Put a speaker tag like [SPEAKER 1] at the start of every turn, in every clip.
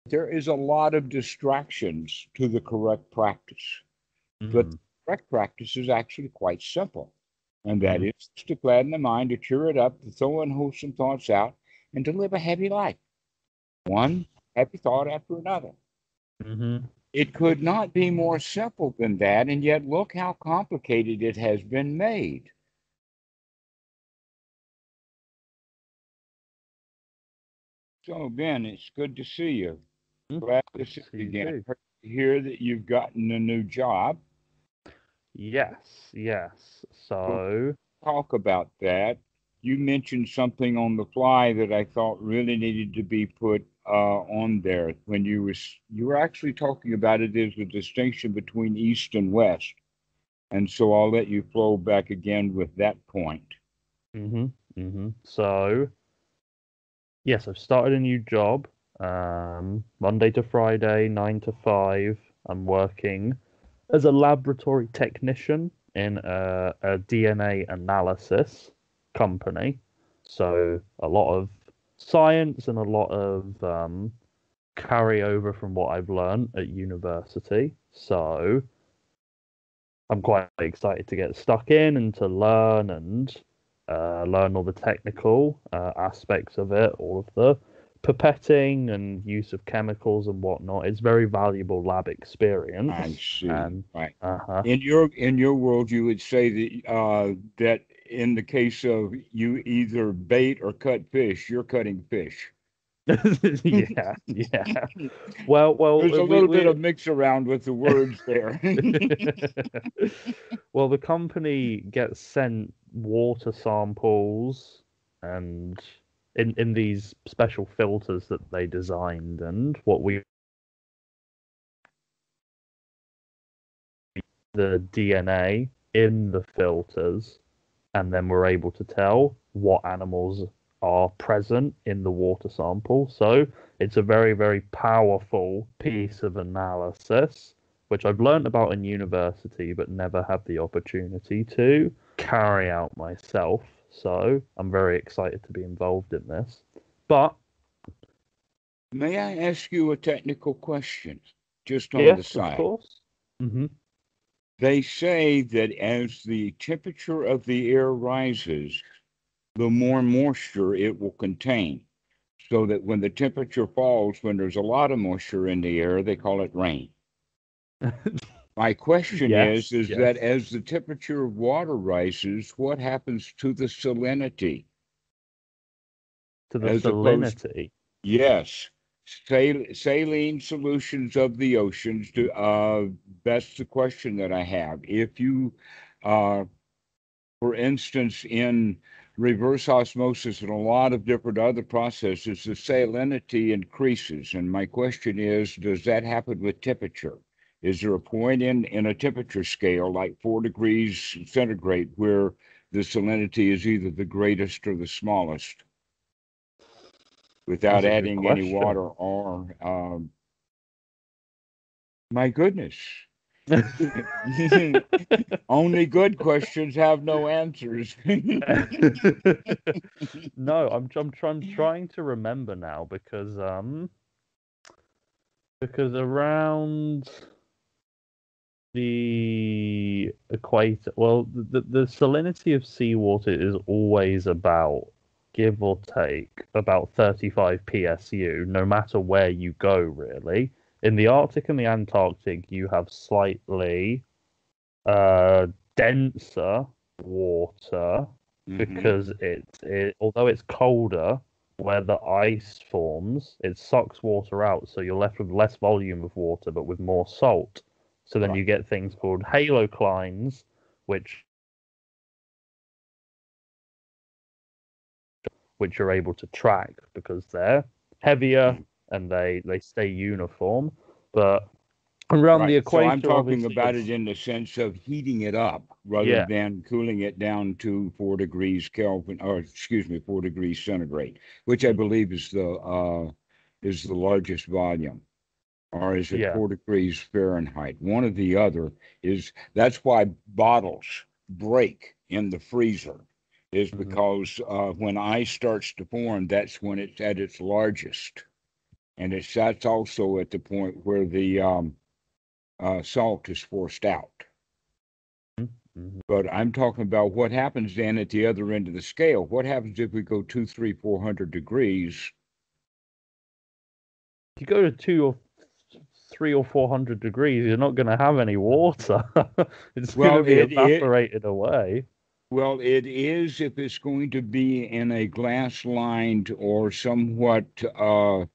[SPEAKER 1] There is a lot of distractions to the correct practice, but
[SPEAKER 2] Mm-hmm.
[SPEAKER 1] the correct practice is actually quite simple. And that
[SPEAKER 2] Mm-hmm.
[SPEAKER 1] is to gladden the mind, to cheer it up, to throw unwholesome thoughts out, and to live a happy life, one happy thought after another.
[SPEAKER 2] Mm-hmm.
[SPEAKER 1] It could not be more simple than that, and yet look how complicated it has been made. So, Ben, it's good to see you. Glad
[SPEAKER 2] Good
[SPEAKER 1] to
[SPEAKER 2] to
[SPEAKER 1] see
[SPEAKER 2] see
[SPEAKER 1] you
[SPEAKER 2] you
[SPEAKER 1] again.
[SPEAKER 2] too.
[SPEAKER 1] Hear that you've gotten a new job.
[SPEAKER 2] Yes, yes.
[SPEAKER 1] So,
[SPEAKER 2] So,
[SPEAKER 1] talk about that. You mentioned something on the fly that I thought really needed to be put on there when you were actually talking about it as a distinction between East and West, and so I'll let you flow back again with that point.
[SPEAKER 2] mm-hmm. Mm-hmm. So, yes, I've started a new job. Monday to Friday, 9 to 5. I'm working as a laboratory technician in a DNA analysis company. So a lot of science and a lot of carryover from what I've learned at university. So I'm quite excited to get stuck in and to learn and learn all the technical aspects of it, all of the pipetting and use of chemicals and whatnot. It's very valuable lab
[SPEAKER 1] I
[SPEAKER 2] experience.
[SPEAKER 1] see.
[SPEAKER 2] And
[SPEAKER 1] Right.
[SPEAKER 2] uh-huh.
[SPEAKER 1] In your world, you would say that in the case of you either bait or cut fish, you're cutting fish.
[SPEAKER 2] Yeah, yeah. Well,
[SPEAKER 1] There's a little bit of mix around with the words there.
[SPEAKER 2] well, the company gets sent water samples and in these special filters that they designed, and what we the DNA in the filters, and then we're able to tell what animals are present in the water sample. So it's a very, very powerful piece of analysis, which I've learned about in university, but never had the opportunity to carry out myself. So I'm very excited to be involved in this. But
[SPEAKER 1] May I ask you a technical question, just on the
[SPEAKER 2] yes, of
[SPEAKER 1] side?
[SPEAKER 2] course. Hmm.
[SPEAKER 1] They say that as the temperature of the air rises, the more moisture it will contain. So that when the temperature falls, when there's a lot of moisture in the air, they call it rain. My question
[SPEAKER 2] Yes,
[SPEAKER 1] is that
[SPEAKER 2] yes.
[SPEAKER 1] as the temperature of water rises, what happens to the salinity
[SPEAKER 2] To the
[SPEAKER 1] as opposed,
[SPEAKER 2] salinity.
[SPEAKER 1] yes, saline solutions of the oceans? That's the question that I have. If you, uh, for instance, in reverse osmosis and a lot of different other processes, the salinity increases. And my question is, does that happen with temperature? Is there a point in a temperature scale, like 4 degrees centigrade, where the salinity is either the greatest or the smallest without
[SPEAKER 2] That's a good
[SPEAKER 1] adding any water
[SPEAKER 2] question.
[SPEAKER 1] or, my goodness. Only good questions have no answers.
[SPEAKER 2] No, I'm trying to remember now because around the equator, well, the salinity of seawater is always about, give or take, about 35 psu, no matter where you go, really. In the Arctic and the Antarctic, you have slightly uh, denser water
[SPEAKER 1] Hmm.
[SPEAKER 2] because although it's colder, where the ice forms, it sucks water out, so you're left with less volume of water but with more salt. So then
[SPEAKER 1] Right.
[SPEAKER 2] you get things called haloclines, which you're able to track because they're heavier and they stay uniform. But around the
[SPEAKER 1] Right. So I'm
[SPEAKER 2] equator,
[SPEAKER 1] talking
[SPEAKER 2] obviously,
[SPEAKER 1] about it
[SPEAKER 2] it's
[SPEAKER 1] in the sense of heating it up rather
[SPEAKER 2] yeah,
[SPEAKER 1] than cooling it down to 4 degrees Kelvin, or excuse me, 4 degrees centigrade, which I
[SPEAKER 2] mhm,
[SPEAKER 1] believe is the largest volume, or is it
[SPEAKER 2] yeah,
[SPEAKER 1] 4 degrees Fahrenheit? One or the other is. That's why bottles break in the freezer, is
[SPEAKER 2] mhm,
[SPEAKER 1] because when ice starts to form, that's when it's at its largest. and that's also at the point where the salt is forced out.
[SPEAKER 2] Mhm.
[SPEAKER 1] But I'm talking about what happens then at the other end of the scale. What happens if we go 2, 3, 400 degrees?
[SPEAKER 2] If you go to 300 or 400 degrees, you're not going to have any water. It's going
[SPEAKER 1] Well,
[SPEAKER 2] to be
[SPEAKER 1] it
[SPEAKER 2] evaporated away.
[SPEAKER 1] well, it is if it's going to be in a glass-lined or somewhat uh,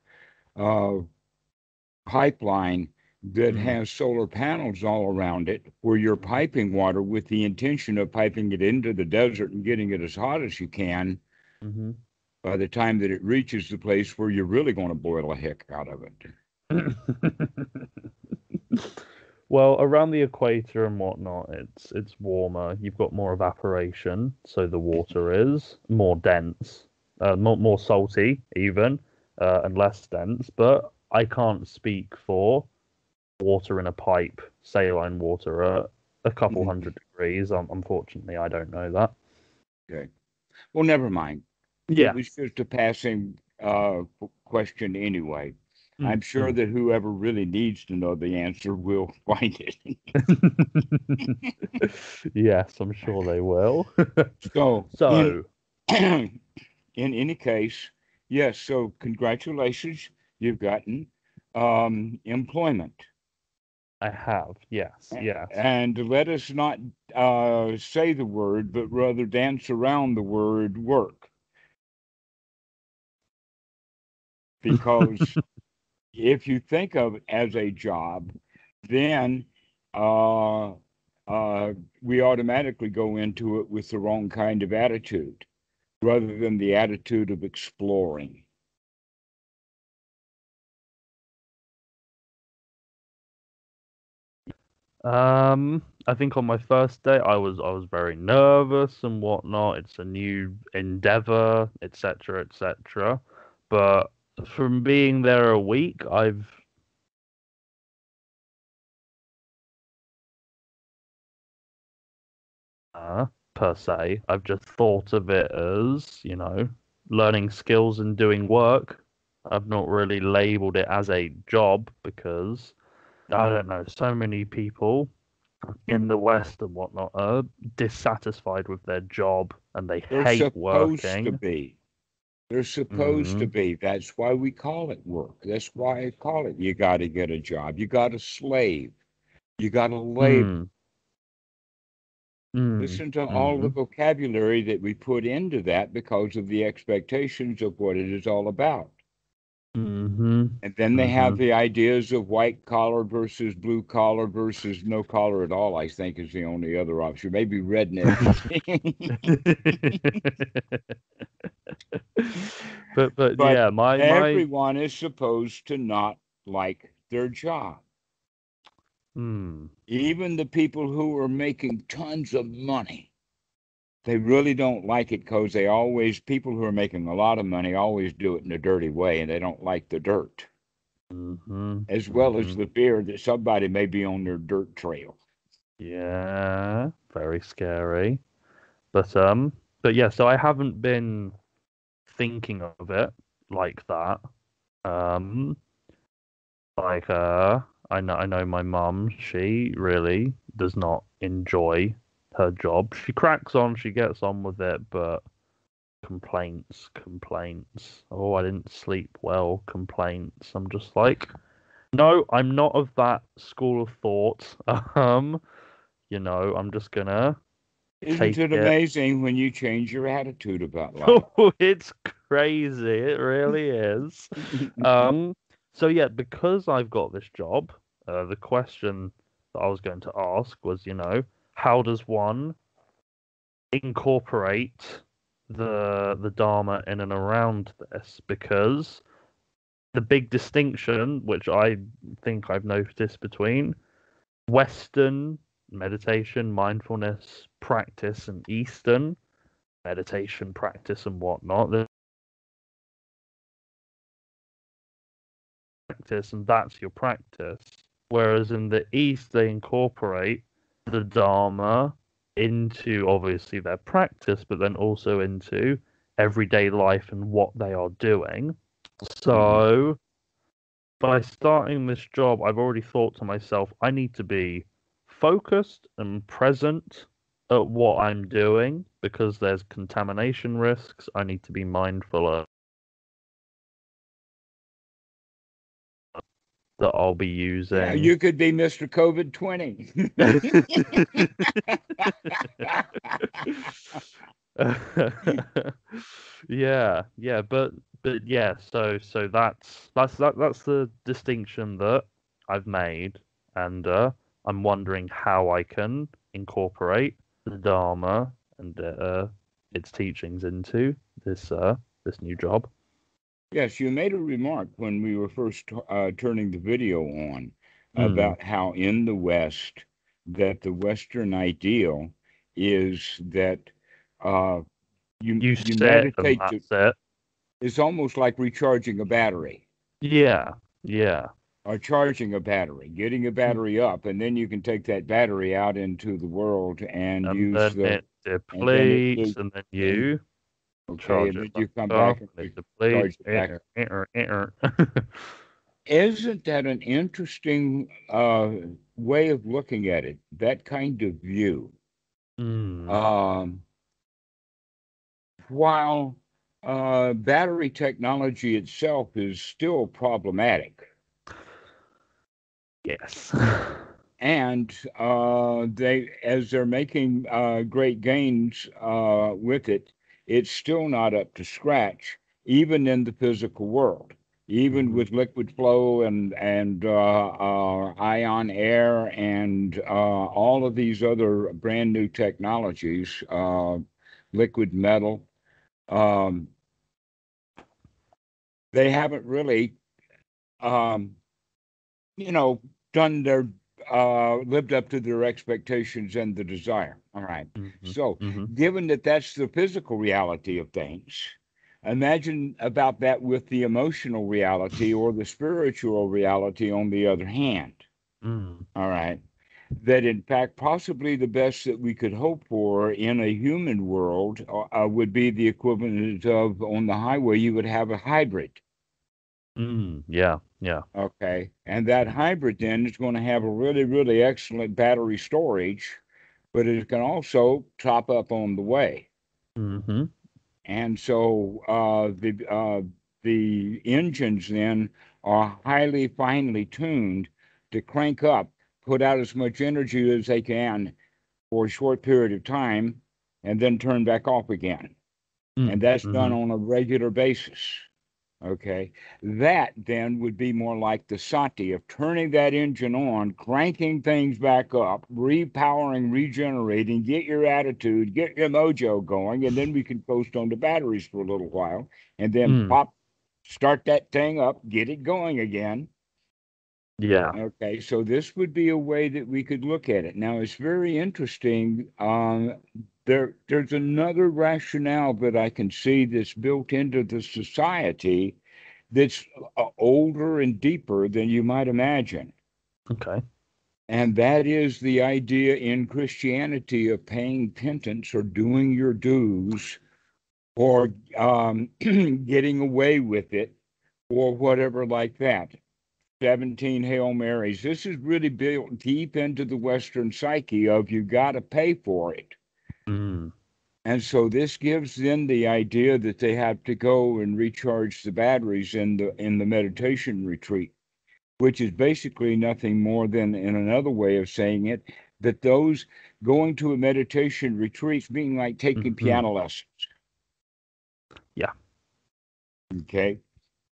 [SPEAKER 1] pipeline that
[SPEAKER 2] Mm.
[SPEAKER 1] has solar panels all around it, where you're piping water with the intention of piping it into the desert and getting it as hot as you can.
[SPEAKER 2] Mm-hmm.
[SPEAKER 1] By the time that it reaches the place where you're really going to boil the heck out of
[SPEAKER 2] Well, around the equator and whatnot, it's warmer. You've got more evaporation, so the water is more dense, more salty even, and less dense. But I can't speak for water in a pipe, saline water at a couple
[SPEAKER 1] it.
[SPEAKER 2] hundred degrees. Unfortunately, I don't know that.
[SPEAKER 1] Okay. Well, never mind. It
[SPEAKER 2] Yeah.
[SPEAKER 1] was just a passing question anyway.
[SPEAKER 2] Mm,
[SPEAKER 1] I'm sure
[SPEAKER 2] mm.
[SPEAKER 1] that whoever really needs to know the answer will find it.
[SPEAKER 2] Yes, I'm sure they will.
[SPEAKER 1] So, in
[SPEAKER 2] So,
[SPEAKER 1] in any case, yes. So, congratulations, you've gotten employment,
[SPEAKER 2] I have, yes, yes.
[SPEAKER 1] and let us not say the word, but rather dance around the word work, because if you think of it as a job, then uh, uh, we automatically go into it with the wrong kind of attitude rather than the attitude of exploring.
[SPEAKER 2] I think on my first day, I was very nervous and whatnot. It's a new endeavor, etc., etc. But from being there a week, I've per se, I've just thought of it as, learning skills and doing work. I've not really labeled it as a job because I don't know, so many people in the West and whatnot are dissatisfied with their job and they
[SPEAKER 1] They're
[SPEAKER 2] hate
[SPEAKER 1] supposed to
[SPEAKER 2] working.
[SPEAKER 1] be. They're supposed to
[SPEAKER 2] Mm,
[SPEAKER 1] be. That's why we call it work. That's why I call it. You got to get a job. You got to slave. You got to labor.
[SPEAKER 2] mm, mm,
[SPEAKER 1] Listen to all the
[SPEAKER 2] mm,
[SPEAKER 1] vocabulary that we put into that because of the expectations of what it is all about.
[SPEAKER 2] mm-hmm,
[SPEAKER 1] And then they
[SPEAKER 2] mm-hmm.
[SPEAKER 1] have the ideas of white collar versus blue collar versus no collar at all, I think is the only other option. Maybe redneck.
[SPEAKER 2] But
[SPEAKER 1] But
[SPEAKER 2] yeah, my
[SPEAKER 1] everyone is supposed to not like their job.
[SPEAKER 2] mm,
[SPEAKER 1] Even the people who are making tons of money, they really don't like it because people who are making a lot of money always do it in a dirty way and they don't like the dirt,
[SPEAKER 2] mm-hmm,
[SPEAKER 1] as well as
[SPEAKER 2] mm-hmm.
[SPEAKER 1] the fear that somebody may be on their dirt trail.
[SPEAKER 2] Yeah, very scary. But yeah, so I haven't been thinking of it like that. Um, like I know my mum, she really does not enjoy her job. She cracks on, she gets on with it, but complaints, complaints. Oh, I didn't sleep well, complaints. I'm just like, no, I'm not of that school of thought. I'm just gonna
[SPEAKER 1] Isn't
[SPEAKER 2] take
[SPEAKER 1] it
[SPEAKER 2] it.
[SPEAKER 1] amazing when you change your attitude about life?
[SPEAKER 2] Oh, it's crazy. It really is. Um, so yeah, because I've got this job, the question that I was going to ask was, how does one incorporate the Dharma in and around this? Because the big distinction, which I think I've noticed between Western meditation, mindfulness practice, and Eastern meditation practice and whatnot, the practice and that's your practice. Whereas in the East, they incorporate the Dharma into obviously their practice, but then also into everyday life and what they are doing.
[SPEAKER 1] Mhm.
[SPEAKER 2] So by starting this job, I've already thought to myself, I need to be focused and present at what I'm doing because there's contamination risks. I need to be mindful of that I'll be
[SPEAKER 1] Yeah,
[SPEAKER 2] using.
[SPEAKER 1] you could be Mr. COVID 20.
[SPEAKER 2] Yeah, but yeah, so that's the distinction that I've made, and I'm wondering how I can incorporate the Dharma and its teachings into this new job.
[SPEAKER 1] Yes, you made a remark when we were first turning the video on
[SPEAKER 2] Mm,
[SPEAKER 1] about how in the West, that the Western ideal is that uh,
[SPEAKER 2] you
[SPEAKER 1] you
[SPEAKER 2] sit and
[SPEAKER 1] meditate to,
[SPEAKER 2] that's it.
[SPEAKER 1] it's almost like recharging a battery
[SPEAKER 2] Yeah, yeah.
[SPEAKER 1] or charging a battery, getting a
[SPEAKER 2] Mm.
[SPEAKER 1] battery up, and then you can take that battery out into the world and
[SPEAKER 2] And
[SPEAKER 1] use
[SPEAKER 2] then
[SPEAKER 1] the,
[SPEAKER 2] it
[SPEAKER 1] and then it,
[SPEAKER 2] depletes, and then
[SPEAKER 1] and
[SPEAKER 2] you
[SPEAKER 1] okay,
[SPEAKER 2] charge
[SPEAKER 1] and
[SPEAKER 2] it
[SPEAKER 1] then
[SPEAKER 2] back
[SPEAKER 1] you come
[SPEAKER 2] off,
[SPEAKER 1] back and
[SPEAKER 2] and it
[SPEAKER 1] charge
[SPEAKER 2] depletes.
[SPEAKER 1] it back.
[SPEAKER 2] Enter.
[SPEAKER 1] Isn't that an interesting way of looking at it? That kind of view.
[SPEAKER 2] Mm,
[SPEAKER 1] Um, while battery technology itself is still problematic,
[SPEAKER 2] yes.
[SPEAKER 1] and as they're making great gains with it, it's still not up to scratch, even in the physical world. Even
[SPEAKER 2] Mhm,
[SPEAKER 1] with liquid flow and ion air and all of these other brand new technologies, liquid metal, um, they haven't really um, you know, done their lived up to their expectations and the desire. All right.
[SPEAKER 2] mhm,
[SPEAKER 1] So,
[SPEAKER 2] mhm,
[SPEAKER 1] given that that's the physical reality of things, imagine about that with the emotional reality or the spiritual reality on the other hand.
[SPEAKER 2] mm,
[SPEAKER 1] All right. That in fact, possibly the best that we could hope for in a human world would be the equivalent of on the highway, you would have a hybrid.
[SPEAKER 2] yeah, yeah.
[SPEAKER 1] Okay. And that hybrid then is going to have a really, really excellent battery storage, but it can also top up on the way.
[SPEAKER 2] Mhm,
[SPEAKER 1] And so the engines then are highly finely tuned to crank up, put out as much energy as they can for a short period of time, and then turn back off again. And that's done
[SPEAKER 2] mhm,
[SPEAKER 1] on a regular basis. Okay. That then would be more like the sati of turning that engine on, cranking things back up, repowering, regenerating, get your attitude, get your mojo going, and then we can coast on the batteries for a little while and then
[SPEAKER 2] mm,
[SPEAKER 1] pop, start that thing up, get it going again.
[SPEAKER 2] yeah.
[SPEAKER 1] Okay, so this would be a way that we could look at it. Now, it's very interesting. There's another rationale that I can see that's built into the society that's older and deeper than you might imagine.
[SPEAKER 2] Okay.
[SPEAKER 1] And that is the idea in Christianity of paying penance or doing your dues or getting away with it or whatever like that. 17 Hail Marys. This is really built deep into the Western psyche of you got to pay for it.
[SPEAKER 2] Mm,
[SPEAKER 1] And so this gives them the idea that they have to go and recharge the batteries in the meditation retreat, which is basically nothing more than, in another way of saying it, that those going to a meditation retreat being like taking
[SPEAKER 2] mhm,
[SPEAKER 1] piano lessons.
[SPEAKER 2] yeah.
[SPEAKER 1] Okay.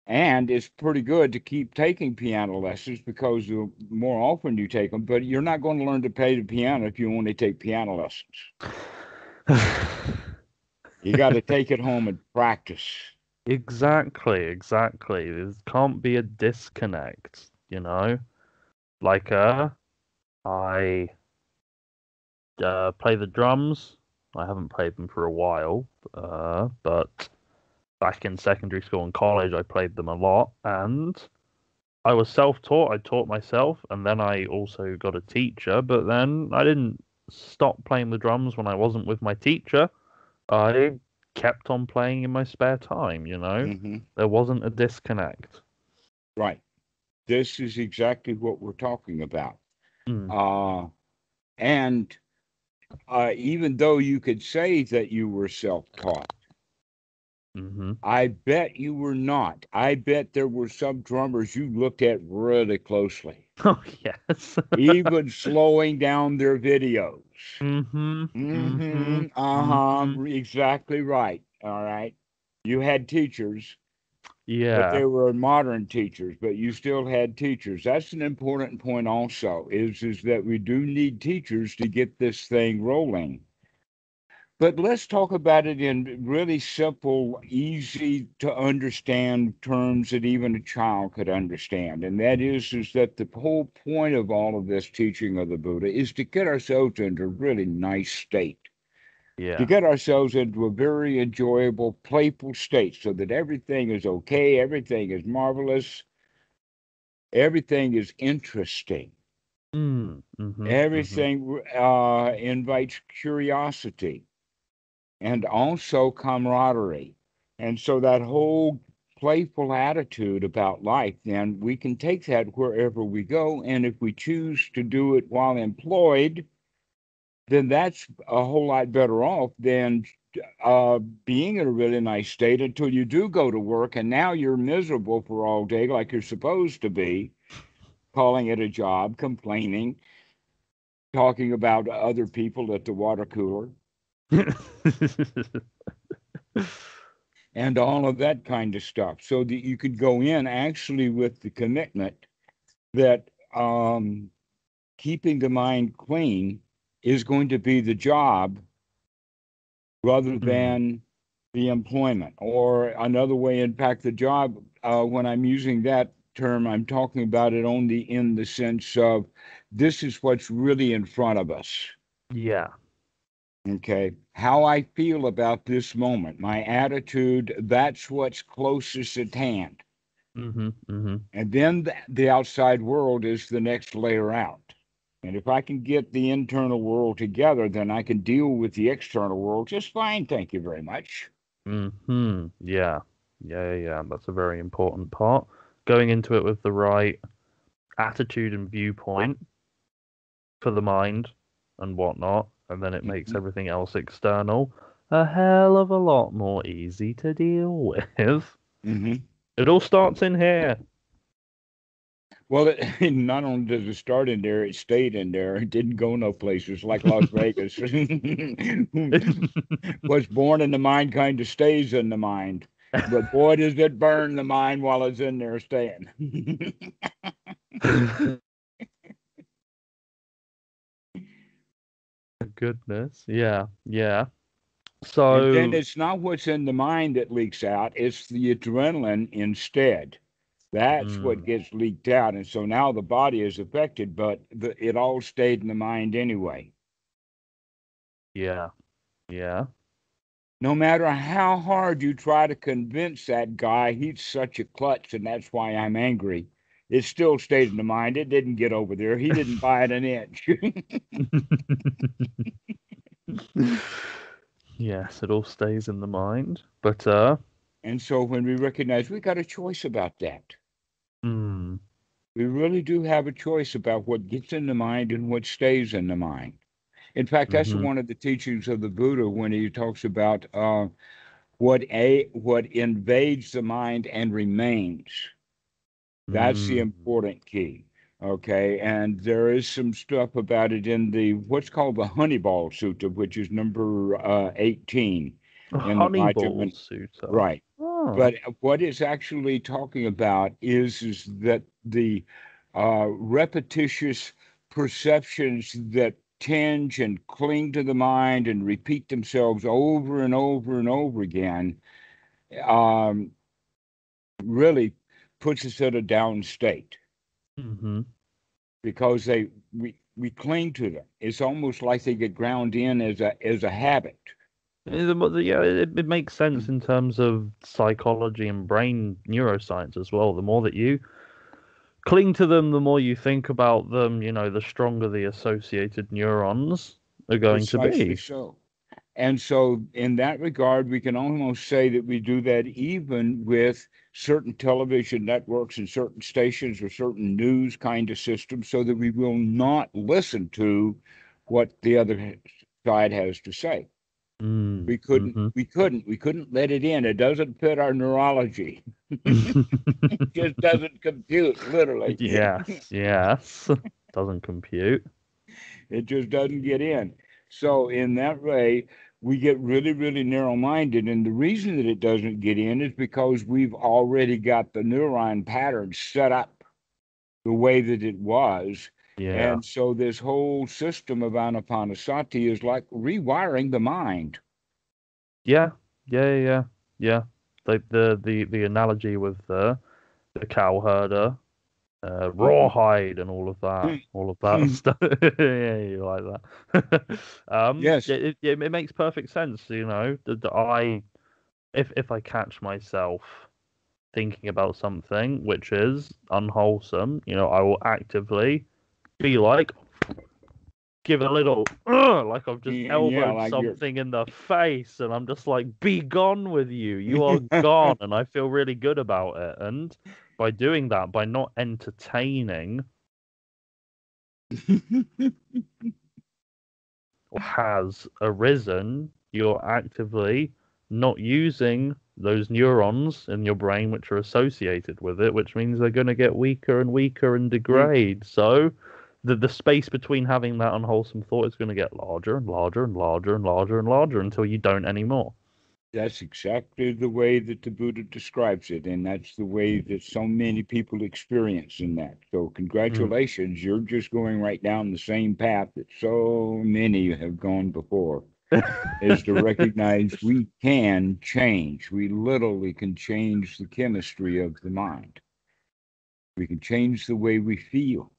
[SPEAKER 1] And it's pretty good to keep taking piano lessons because the more often you take them, but you're not going to learn to play the piano if you only take piano lessons. You got to take it home and practice.
[SPEAKER 2] Exactly. There can't be a disconnect, you know? Like, I play the drums. I haven't played them for a while, but back in secondary school and college, I played them a lot, and I was self-taught. I taught myself, and then I also got a teacher. But then I didn't stop playing the drums when I wasn't with my teacher. I kept on playing in my spare time.
[SPEAKER 1] Hmm.
[SPEAKER 2] There wasn't a disconnect.
[SPEAKER 1] Right. this is exactly what we're talking about.
[SPEAKER 2] Mm.
[SPEAKER 1] And even though you could say that you were self-taught,
[SPEAKER 2] Mm-hmm.
[SPEAKER 1] I bet you were not. I bet there were some drummers you looked at really closely,
[SPEAKER 2] Oh, yes.
[SPEAKER 1] even slowing down their videos.
[SPEAKER 2] Mm-hmm. Mm-hmm.
[SPEAKER 1] Mm-hmm.
[SPEAKER 2] Mm-hmm.
[SPEAKER 1] Exactly right. All right. You had teachers, but
[SPEAKER 2] Yeah.
[SPEAKER 1] they were modern teachers, but you still had teachers. That's an important point also, is that we do need teachers to get this thing rolling. But let's talk about it in really simple, easy to understand terms that even a child could understand. And that is that the whole point of all of this teaching of the Buddha is to get ourselves into a really nice state, to
[SPEAKER 2] Yeah.
[SPEAKER 1] get ourselves into a very enjoyable, playful state so that everything is okay, everything is marvelous, everything is interesting.
[SPEAKER 2] Mm. Mm-hmm. Mm-hmm.
[SPEAKER 1] Everything invites curiosity and also camaraderie. And so that whole playful attitude about life, then we can take that wherever we go. And if we choose to do it while employed, then that's a whole lot better off than being in a really nice state until you do go to work and now you're miserable for all day like you're supposed to be, calling it a job, complaining, talking about other people at the water cooler, and all of that kind of stuff. So that you could go in actually with the commitment that keeping the mind clean is going to be the job rather
[SPEAKER 2] Mm.
[SPEAKER 1] than the employment. Or another way, in fact, the job, when I'm using that term, I'm talking about it only in the sense of this is what's really in front of us.
[SPEAKER 2] Yeah.
[SPEAKER 1] Okay. How I feel about this moment, my attitude, that's what's closest at hand.
[SPEAKER 2] Mm-hmm. Mm-hmm.
[SPEAKER 1] And then the outside world is the next layer out. And if I can get the internal world together, then I can deal with the external world just fine. Thank you very much.
[SPEAKER 2] Mm-hmm. Yeah. Yeah, yeah. That's a very important part. Going into it with the right attitude and viewpoint for the mind and whatnot, and then it makes
[SPEAKER 1] Mhm,
[SPEAKER 2] everything else external a hell of a lot more easy to deal with.
[SPEAKER 1] mhm.
[SPEAKER 2] It all starts in here.
[SPEAKER 1] Well, not only does it start in there, it stayed in there. It didn't go no places like Las Vegas. What's born in the mind kind of stays in the mind. But boy, does it burn the mind while it's in there staying.
[SPEAKER 2] Goodness. Yeah, yeah.
[SPEAKER 1] And then
[SPEAKER 2] So,
[SPEAKER 1] it's not what's in the mind that leaks out, it's the adrenaline instead. That's what
[SPEAKER 2] mm,
[SPEAKER 1] gets leaked out. And so now the body is affected, but it all stayed in the mind anyway.
[SPEAKER 2] yeah, yeah.
[SPEAKER 1] No matter how hard you try to convince that guy he's such a klutz and that's why I'm angry, it still stayed in the mind. It didn't get over there. He didn't buy it an inch.
[SPEAKER 2] Yes, it all stays in the mind. But
[SPEAKER 1] And so when we recognize we got a choice about that,
[SPEAKER 2] mm,
[SPEAKER 1] we really do have a choice about what gets in the mind and what stays in the mind. In fact, that's
[SPEAKER 2] mm-hmm,
[SPEAKER 1] one of the teachings of the Buddha when he talks about what invades the mind and remains. That's the
[SPEAKER 2] mm.
[SPEAKER 1] important key. Okay, and there is some stuff about it in the what's called the Honeyball Sutta, which is number 18
[SPEAKER 2] A
[SPEAKER 1] in the
[SPEAKER 2] honeyball
[SPEAKER 1] Vajrayanaka.
[SPEAKER 2] suitor.
[SPEAKER 1] Right.
[SPEAKER 2] Oh.
[SPEAKER 1] But what it's actually talking about is that the repetitious perceptions that tinge and cling to the mind and repeat themselves over and over and over again um, really puts us in a down state
[SPEAKER 2] Mm-hmm.
[SPEAKER 1] because we cling to them. It's almost like they get ground in as a habit.
[SPEAKER 2] Yeah, it makes sense in terms of psychology and brain neuroscience as well. The more that you cling to them, the more you think about them, the stronger the associated neurons are going to
[SPEAKER 1] Precisely
[SPEAKER 2] be.
[SPEAKER 1] so. And so, in that regard, we can almost say that we do that even with certain television networks and certain stations or certain news kind of systems so that we will not listen to what the other side has to say. We couldn't,
[SPEAKER 2] Mm-hmm.
[SPEAKER 1] we couldn't let it in. It doesn't fit our neurology. It just doesn't compute, literally.
[SPEAKER 2] Yes, yes. Doesn't compute.
[SPEAKER 1] It just doesn't get in. So in that way, we get really, really narrow-minded. And the reason that it doesn't get in is because we've already got the neuron pattern set up the way that it was.
[SPEAKER 2] Yeah.
[SPEAKER 1] And so this whole system of anapanasati is like rewiring the mind.
[SPEAKER 2] Yeah. Yeah, yeah, yeah. Like the analogy with the cow herder, rawhide and all of that stuff. Yeah, you like that.
[SPEAKER 1] Yes.
[SPEAKER 2] Yeah, it makes perfect sense, you know, that I if I catch myself thinking about something which is unwholesome, you know, I will actively be like, give a little, like I've just
[SPEAKER 1] Yeah,
[SPEAKER 2] elbowed
[SPEAKER 1] like you're
[SPEAKER 2] something in the face, and I'm just like, be gone with you. You are gone. And I feel really good about it. And by doing that, by not entertaining or has arisen, you're actively not using those neurons in your brain which are associated with it, which means they're going to get weaker and weaker and degrade. So the space between having that unwholesome thought is going to get larger and larger and larger and larger and larger until you don't anymore.
[SPEAKER 1] That's exactly the way that the Buddha describes it, and that's the way that so many people experience in that. So,
[SPEAKER 2] Mm.
[SPEAKER 1] congratulations, you're just going right down the same path that so many have gone before, is to recognize we can change. We literally can change the chemistry of the mind. We can change the way we feel.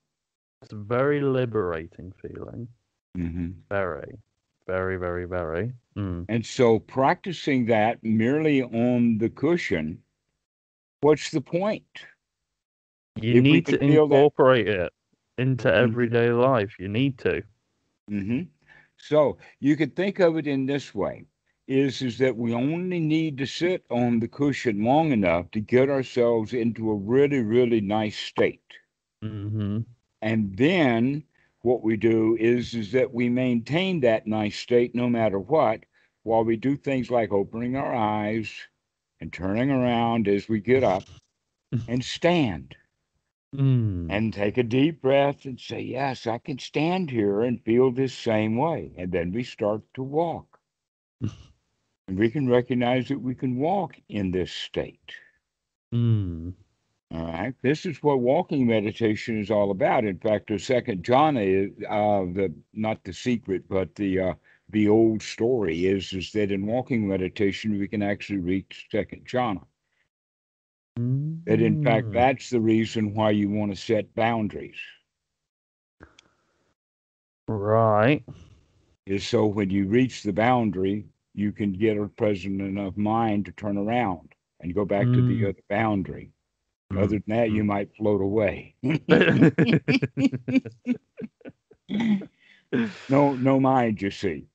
[SPEAKER 2] It's a very liberating feeling.
[SPEAKER 1] Hmm.
[SPEAKER 2] Very, very, very, very. Mm.
[SPEAKER 1] And so, practicing that merely on the cushion, what's the point?
[SPEAKER 2] You
[SPEAKER 1] If we
[SPEAKER 2] need
[SPEAKER 1] can
[SPEAKER 2] to
[SPEAKER 1] feel that.
[SPEAKER 2] incorporate it into
[SPEAKER 1] Mhm.
[SPEAKER 2] everyday life. You need to.
[SPEAKER 1] Hmm. So you could think of it in this way: is that we only need to sit on the cushion long enough to get ourselves into a really, really nice state.
[SPEAKER 2] Hmm.
[SPEAKER 1] And then what we do is that we maintain that nice state no matter what, while we do things like opening our eyes and turning around as we get up and stand
[SPEAKER 2] Mm.
[SPEAKER 1] and take a deep breath and say, yes, I can stand here and feel this same way. And then we start to walk. And we can recognize that we can walk in this state.
[SPEAKER 2] Mm.
[SPEAKER 1] All right. This is what walking meditation is all about. In fact, the second jhana is the not the secret, but the old story is that in walking meditation we can actually reach second jhana. That in fact
[SPEAKER 2] Mm.
[SPEAKER 1] that's the reason why you want to set boundaries.
[SPEAKER 2] Right.
[SPEAKER 1] Is so when you reach the boundary, you can get a present enough mind to turn around and go back to the
[SPEAKER 2] Mm.
[SPEAKER 1] other boundary. Other
[SPEAKER 2] Mm.
[SPEAKER 1] than that, you
[SPEAKER 2] Mm.
[SPEAKER 1] might float away. No, no mind, you see.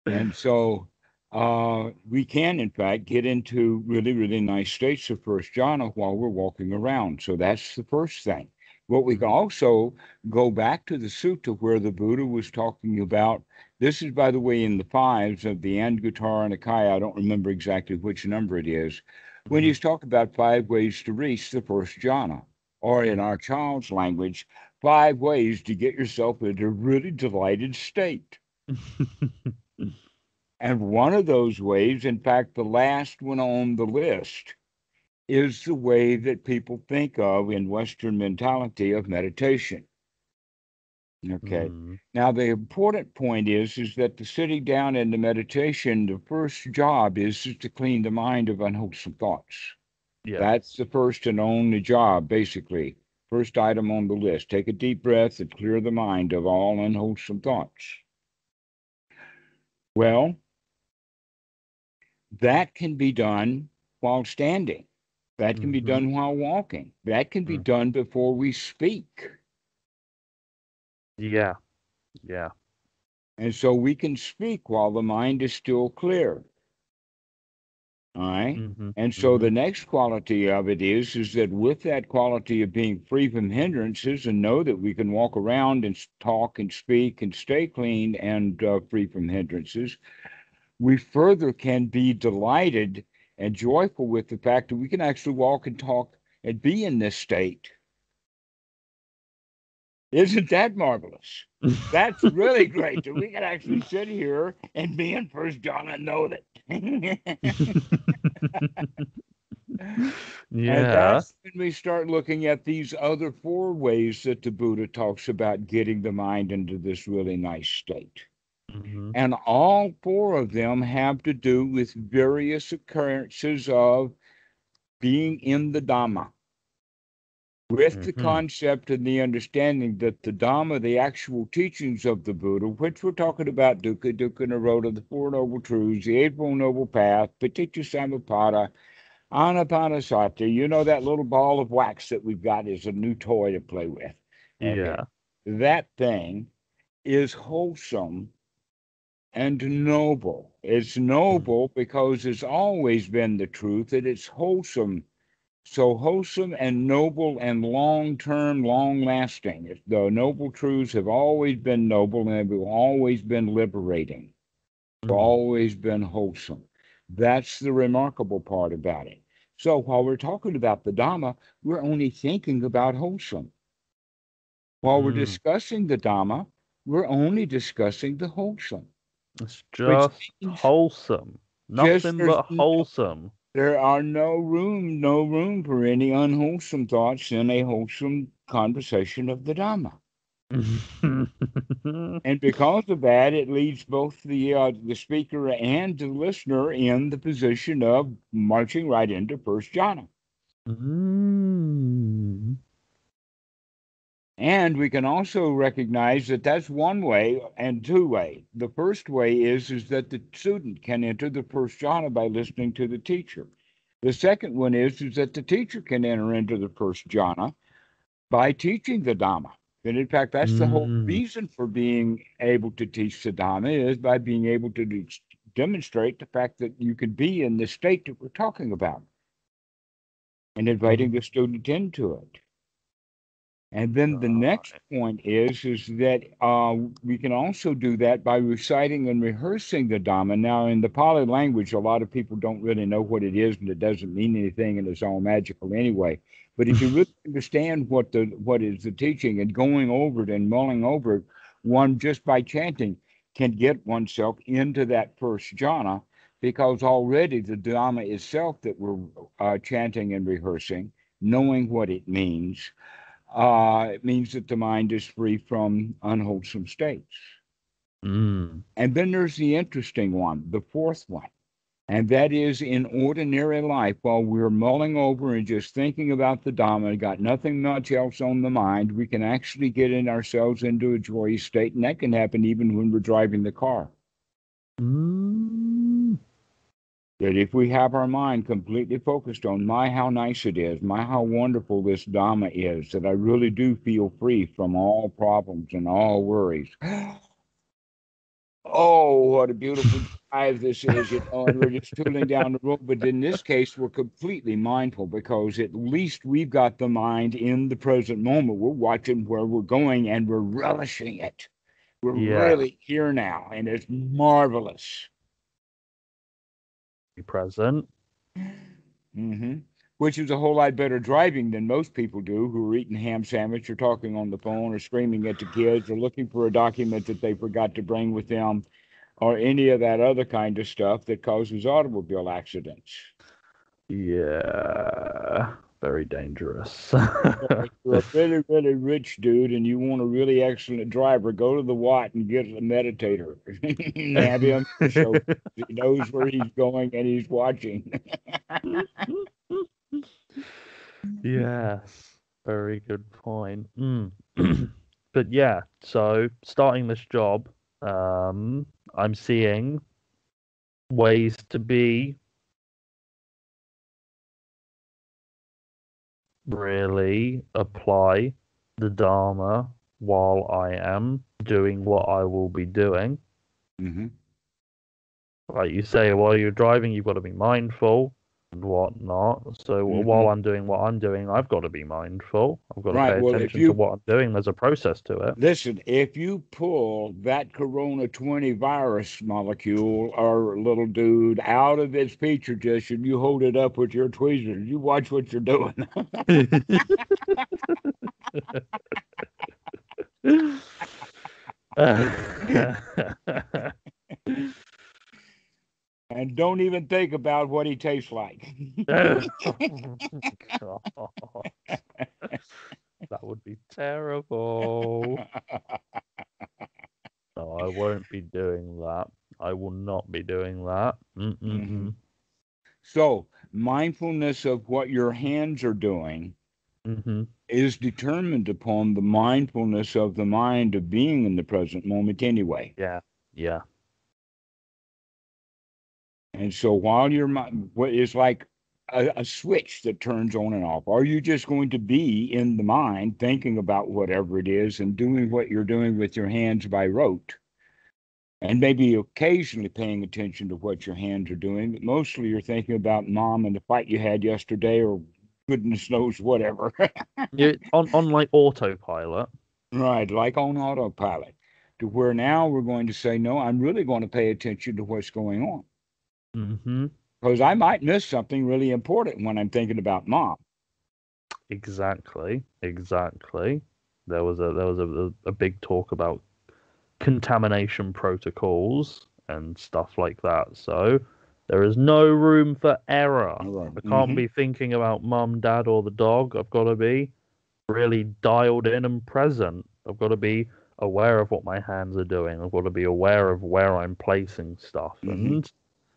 [SPEAKER 1] And so we can, in fact, get into really, really nice states of first jhana while we're walking around. So that's the first thing. What we can
[SPEAKER 2] Mm.
[SPEAKER 1] also go back to the sutta where the Buddha was talking about. This is, by the way, in the fives of the Anguttara Nikaya. I don't remember exactly which number it is. When
[SPEAKER 2] Mhm.
[SPEAKER 1] he's talking about 5 ways to reach the first jhana, or in
[SPEAKER 2] Mm.
[SPEAKER 1] our child's language, 5 ways to get yourself into a really delighted state. And one of those ways, in fact, the last one on the list, is the way that people think of in Western mentality of meditation. Okay.
[SPEAKER 2] Mm.
[SPEAKER 1] Now, the important point is that the sitting down in the meditation, the first job is to clean the mind of unwholesome thoughts. That's
[SPEAKER 2] Yes.
[SPEAKER 1] the first and only job, basically. First item on the list. Take a deep breath and clear the mind of all unwholesome thoughts. Well, that can be done while standing. That can be
[SPEAKER 2] Hmm.
[SPEAKER 1] done while walking. That can be
[SPEAKER 2] Mm.
[SPEAKER 1] done before we speak.
[SPEAKER 2] Yeah. Yeah.
[SPEAKER 1] And so we can speak while the mind is still clear. All right.
[SPEAKER 2] Mm-hmm.
[SPEAKER 1] And so
[SPEAKER 2] Mm-hmm.
[SPEAKER 1] the next quality of it is that with that quality of being free from hindrances and know that we can walk around and talk and speak and stay clean and free from hindrances, we further can be delighted and joyful with the fact that we can actually walk and talk and be in this state. Isn't that marvelous? That's really great that we can actually sit here and be in First John and know that. And
[SPEAKER 2] Yeah.
[SPEAKER 1] that's when we start looking at these other four ways that the Buddha talks about getting the mind into this really nice state.
[SPEAKER 2] Mm-hmm.
[SPEAKER 1] And all four of them have to do with various occurrences of being in the Dhamma, with the
[SPEAKER 2] Mm-hmm.
[SPEAKER 1] concept and the understanding that the Dhamma, the actual teachings of the Buddha, which we're talking about dukkha, dukkha nirodha, the Four Noble Truths, the Eightfold Noble Path, paticca samuppada, anapanasati, you know, that little ball of wax that we've got is a new toy to play with. Okay.
[SPEAKER 2] Yeah.
[SPEAKER 1] That thing is wholesome and noble. It's
[SPEAKER 2] Mm.
[SPEAKER 1] noble because it's always been the truth that it's wholesome. So wholesome and noble and long term, long lasting. The noble truths have always been noble and have always been liberating,
[SPEAKER 2] Mm.
[SPEAKER 1] always been wholesome. That's the remarkable part about it. So while we're talking about the Dhamma, we're only thinking about wholesome. While we're
[SPEAKER 2] Mm.
[SPEAKER 1] discussing the Dhamma, we're only discussing the wholesome,
[SPEAKER 2] It's
[SPEAKER 1] which
[SPEAKER 2] just
[SPEAKER 1] means
[SPEAKER 2] wholesome.
[SPEAKER 1] just
[SPEAKER 2] Nothing but wholesome.
[SPEAKER 1] there are no room for any unwholesome thoughts in a wholesome conversation of the Dhamma. And because of that, it leaves both the speaker and the listener in the position of marching right into first jhana.
[SPEAKER 2] Mm.
[SPEAKER 1] And we can also recognize that that's one way and two way. The first way is that the student can enter the first jhana by listening to the teacher. The second one is that the teacher can enter into the first jhana by teaching the Dhamma. And in fact, that's the whole
[SPEAKER 2] Mm.
[SPEAKER 1] reason for being able to teach the Dhamma is by being able to demonstrate the fact that you can be in the state that we're talking about and inviting the student into it. And then the next
[SPEAKER 2] Right.
[SPEAKER 1] point is that we can also do that by reciting and rehearsing the Dhamma. Now, in the Pali language, a lot of people don't really know what it is, and it doesn't mean anything, and it's all magical anyway. But if you really understand what is the teaching and going over it and mulling over it, one just by chanting can get oneself into that first jhana, because already the Dhamma itself that we're chanting and rehearsing, knowing what it means that the mind is free from unwholesome states.
[SPEAKER 2] Mm.
[SPEAKER 1] And then there's the interesting one, the fourth one. And that is in ordinary life, while we're mulling over and just thinking about the Dhamma, got nothing much else on the mind, we can actually get in ourselves into a joyous state. And that can happen even when we're driving the car.
[SPEAKER 2] Mm.
[SPEAKER 1] That if we have our mind completely focused on my how nice it is, my how wonderful this Dhamma is, that I really do feel free from all problems and all worries. Oh, what a beautiful drive this is, and we're just tooling down the road. But in this case, we're completely mindful because at least we've got the mind in the present moment. We're watching where we're going and we're relishing it. We're
[SPEAKER 2] Yeah.
[SPEAKER 1] really here now, and it's marvelous.
[SPEAKER 2] Be present.
[SPEAKER 1] hmm Which is a whole lot better driving than most people do who are eating ham sandwich or talking on the phone or screaming at the kids or looking for a document that they forgot to bring with them or any of that other kind of stuff that causes automobile accidents.
[SPEAKER 2] Yeah. Very dangerous.
[SPEAKER 1] If you're a really, really rich dude and you want a really excellent driver, go to the Watt and get a meditator. And have him show he knows where he's going and he's watching.
[SPEAKER 2] Yes, very good point. Mm. But yeah, so starting this job, I'm seeing ways to be really apply the Dharma while I am doing what I will be doing.
[SPEAKER 1] hmm
[SPEAKER 2] Like you say, while you're driving, you've got to be mindful and whatnot. So
[SPEAKER 1] Hmm.
[SPEAKER 2] while I'm doing what I'm doing, I've got to be mindful. I've got to
[SPEAKER 1] Right.
[SPEAKER 2] pay
[SPEAKER 1] Well, if
[SPEAKER 2] attention to
[SPEAKER 1] you
[SPEAKER 2] what I'm doing. There's a process to it.
[SPEAKER 1] listen, if you pull that Corona 20 virus molecule or little dude out of its petri dish and you hold it up with your tweezers, you watch what you're doing. And don't even think about what he tastes like.
[SPEAKER 2] God, that would be terrible. No, I won't be doing that. I will not be doing that.
[SPEAKER 1] Hmm.
[SPEAKER 2] Mm-mm-mm.
[SPEAKER 1] So, mindfulness of what your hands are doing
[SPEAKER 2] Mm-hmm.
[SPEAKER 1] is determined upon the mindfulness of the mind of being in the present moment anyway.
[SPEAKER 2] Yeah. Yeah.
[SPEAKER 1] And so while your mind, what is like a switch that turns on and off, are you just going to be in the mind thinking about whatever it is and doing what you're doing with your hands by rote? And maybe occasionally paying attention to what your hands are doing, but mostly you're thinking about mom and the fight you had yesterday or goodness knows whatever.
[SPEAKER 2] You on like autopilot.
[SPEAKER 1] Right, like on autopilot, to where now we're going to say, no, I'm really going to pay attention to what's going on
[SPEAKER 2] Mm-hmm.
[SPEAKER 1] because I might miss something really important when I'm thinking about mom.
[SPEAKER 2] Exactly. Exactly. There was a big talk about contamination protocols and stuff like that. So there is no room for error.
[SPEAKER 1] All right.
[SPEAKER 2] I can't
[SPEAKER 1] Mm-hmm.
[SPEAKER 2] be thinking about mum, dad, or the dog. I've got to be really dialed in and present. I've got to be aware of what my hands are doing. I've got to be aware of where I'm placing stuff
[SPEAKER 1] Mm-hmm.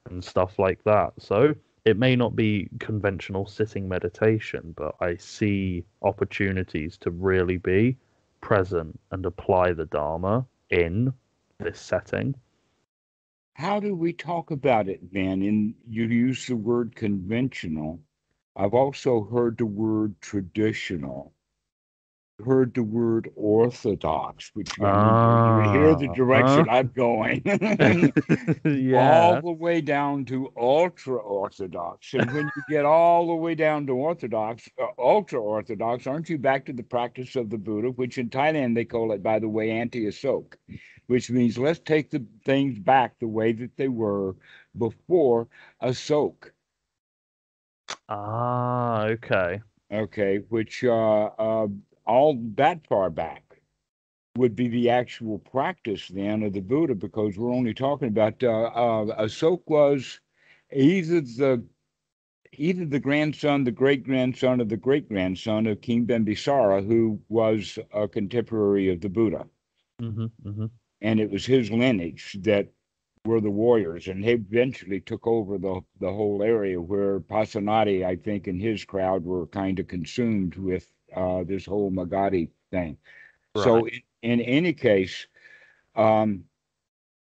[SPEAKER 2] and stuff like that. So it may not be conventional sitting meditation, but I see opportunities to really be present and apply the Dharma in this setting.
[SPEAKER 1] How do we talk about it then? And you use the word conventional. I've also heard the word traditional, heard the word orthodox, which I mean, you hear the
[SPEAKER 2] Ah, huh?
[SPEAKER 1] direction I'm going, all
[SPEAKER 2] Yeah.
[SPEAKER 1] the way down to ultra orthodox. And when you get all the way down to orthodox, ultra orthodox, aren't you back to the practice of the Buddha, which in Thailand they call it, by the way, anti-Ashoka, which means let's take the things back the way that they were before Ashoka.
[SPEAKER 2] Ah, okay.
[SPEAKER 1] Okay, which all that far back would be the actual practice then of the Buddha, because we're only talking about Ashoka was either the grandson, the great grandson of the great grandson of King Bimbisara, who was a contemporary of the Buddha,
[SPEAKER 2] Hmm. Hmm.
[SPEAKER 1] and it was his lineage that were the warriors, and he eventually took over the whole area where Pasanati, I think, and his crowd were kind of consumed with this whole Magadhi thing.
[SPEAKER 2] Right.
[SPEAKER 1] So in any case, um,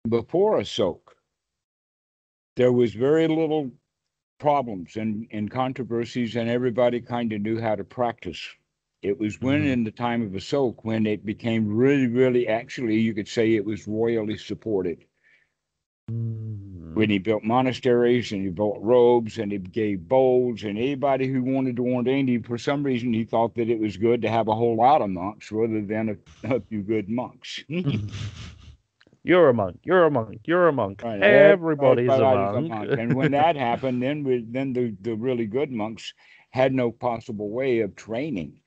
[SPEAKER 1] before Ashoka, there was very little problems and controversies, and everybody kind of knew how to practice. It was when,
[SPEAKER 2] Hmm.
[SPEAKER 1] in the time of Ashoka, when it became really, really, actually, you could say it was royally supported.
[SPEAKER 2] Mm.
[SPEAKER 1] When he built monasteries and he built robes and he gave bowls, and anybody who wanted to ordain him, for some reason, he thought that it was good to have a whole lot of monks rather than a few good monks.
[SPEAKER 2] You're a monk. You're a monk. You're a monk.
[SPEAKER 1] Right.
[SPEAKER 2] Everybody's a
[SPEAKER 1] Everybody's a
[SPEAKER 2] monk.
[SPEAKER 1] monk. And when that happened, then the really good monks had no possible way of training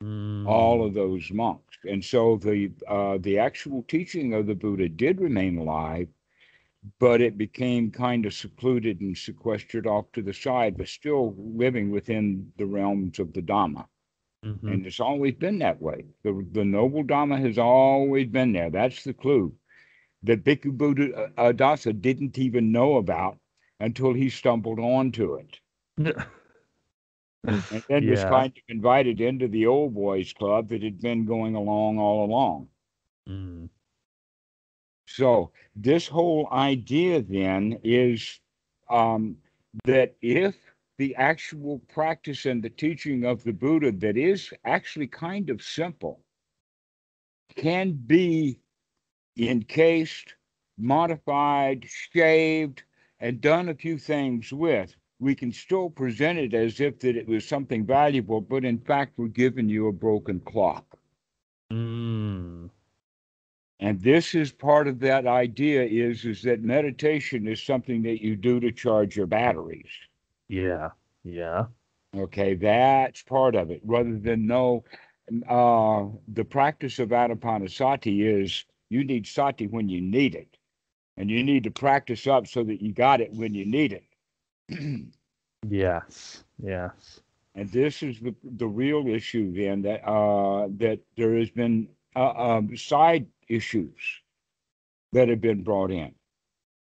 [SPEAKER 1] all
[SPEAKER 2] Mm.
[SPEAKER 1] of those monks. And so the actual teaching of the Buddha did remain alive, but it became kind of secluded and sequestered off to the side, but still living within the realms of the Dhamma.
[SPEAKER 2] Hmm.
[SPEAKER 1] And it's always been that way. The noble Dhamma has always been there. That's the clue that Bhikkhu Buddha Adasa didn't even know about until he stumbled onto it. And then was
[SPEAKER 2] Yeah.
[SPEAKER 1] kind of invited into the old boys club that had been going along all along.
[SPEAKER 2] Mm.
[SPEAKER 1] So this whole idea then is that if the actual practice and the teaching of the Buddha that is actually kind of simple can be encased, modified, shaved, and done a few things with, we can still present it as if that it was something valuable, but in fact, we're giving you a broken clock.
[SPEAKER 2] Mm.
[SPEAKER 1] And this is part of that idea is that meditation is something that you do to charge your batteries.
[SPEAKER 2] Yeah. Yeah.
[SPEAKER 1] Okay, that's part of it. Rather than the practice of anapanasati is you need sati when you need it. And you need to practice up so that you got it when you need it.
[SPEAKER 2] Yes. Yes.
[SPEAKER 1] And this is the real issue then that there has been side issues that have been brought in.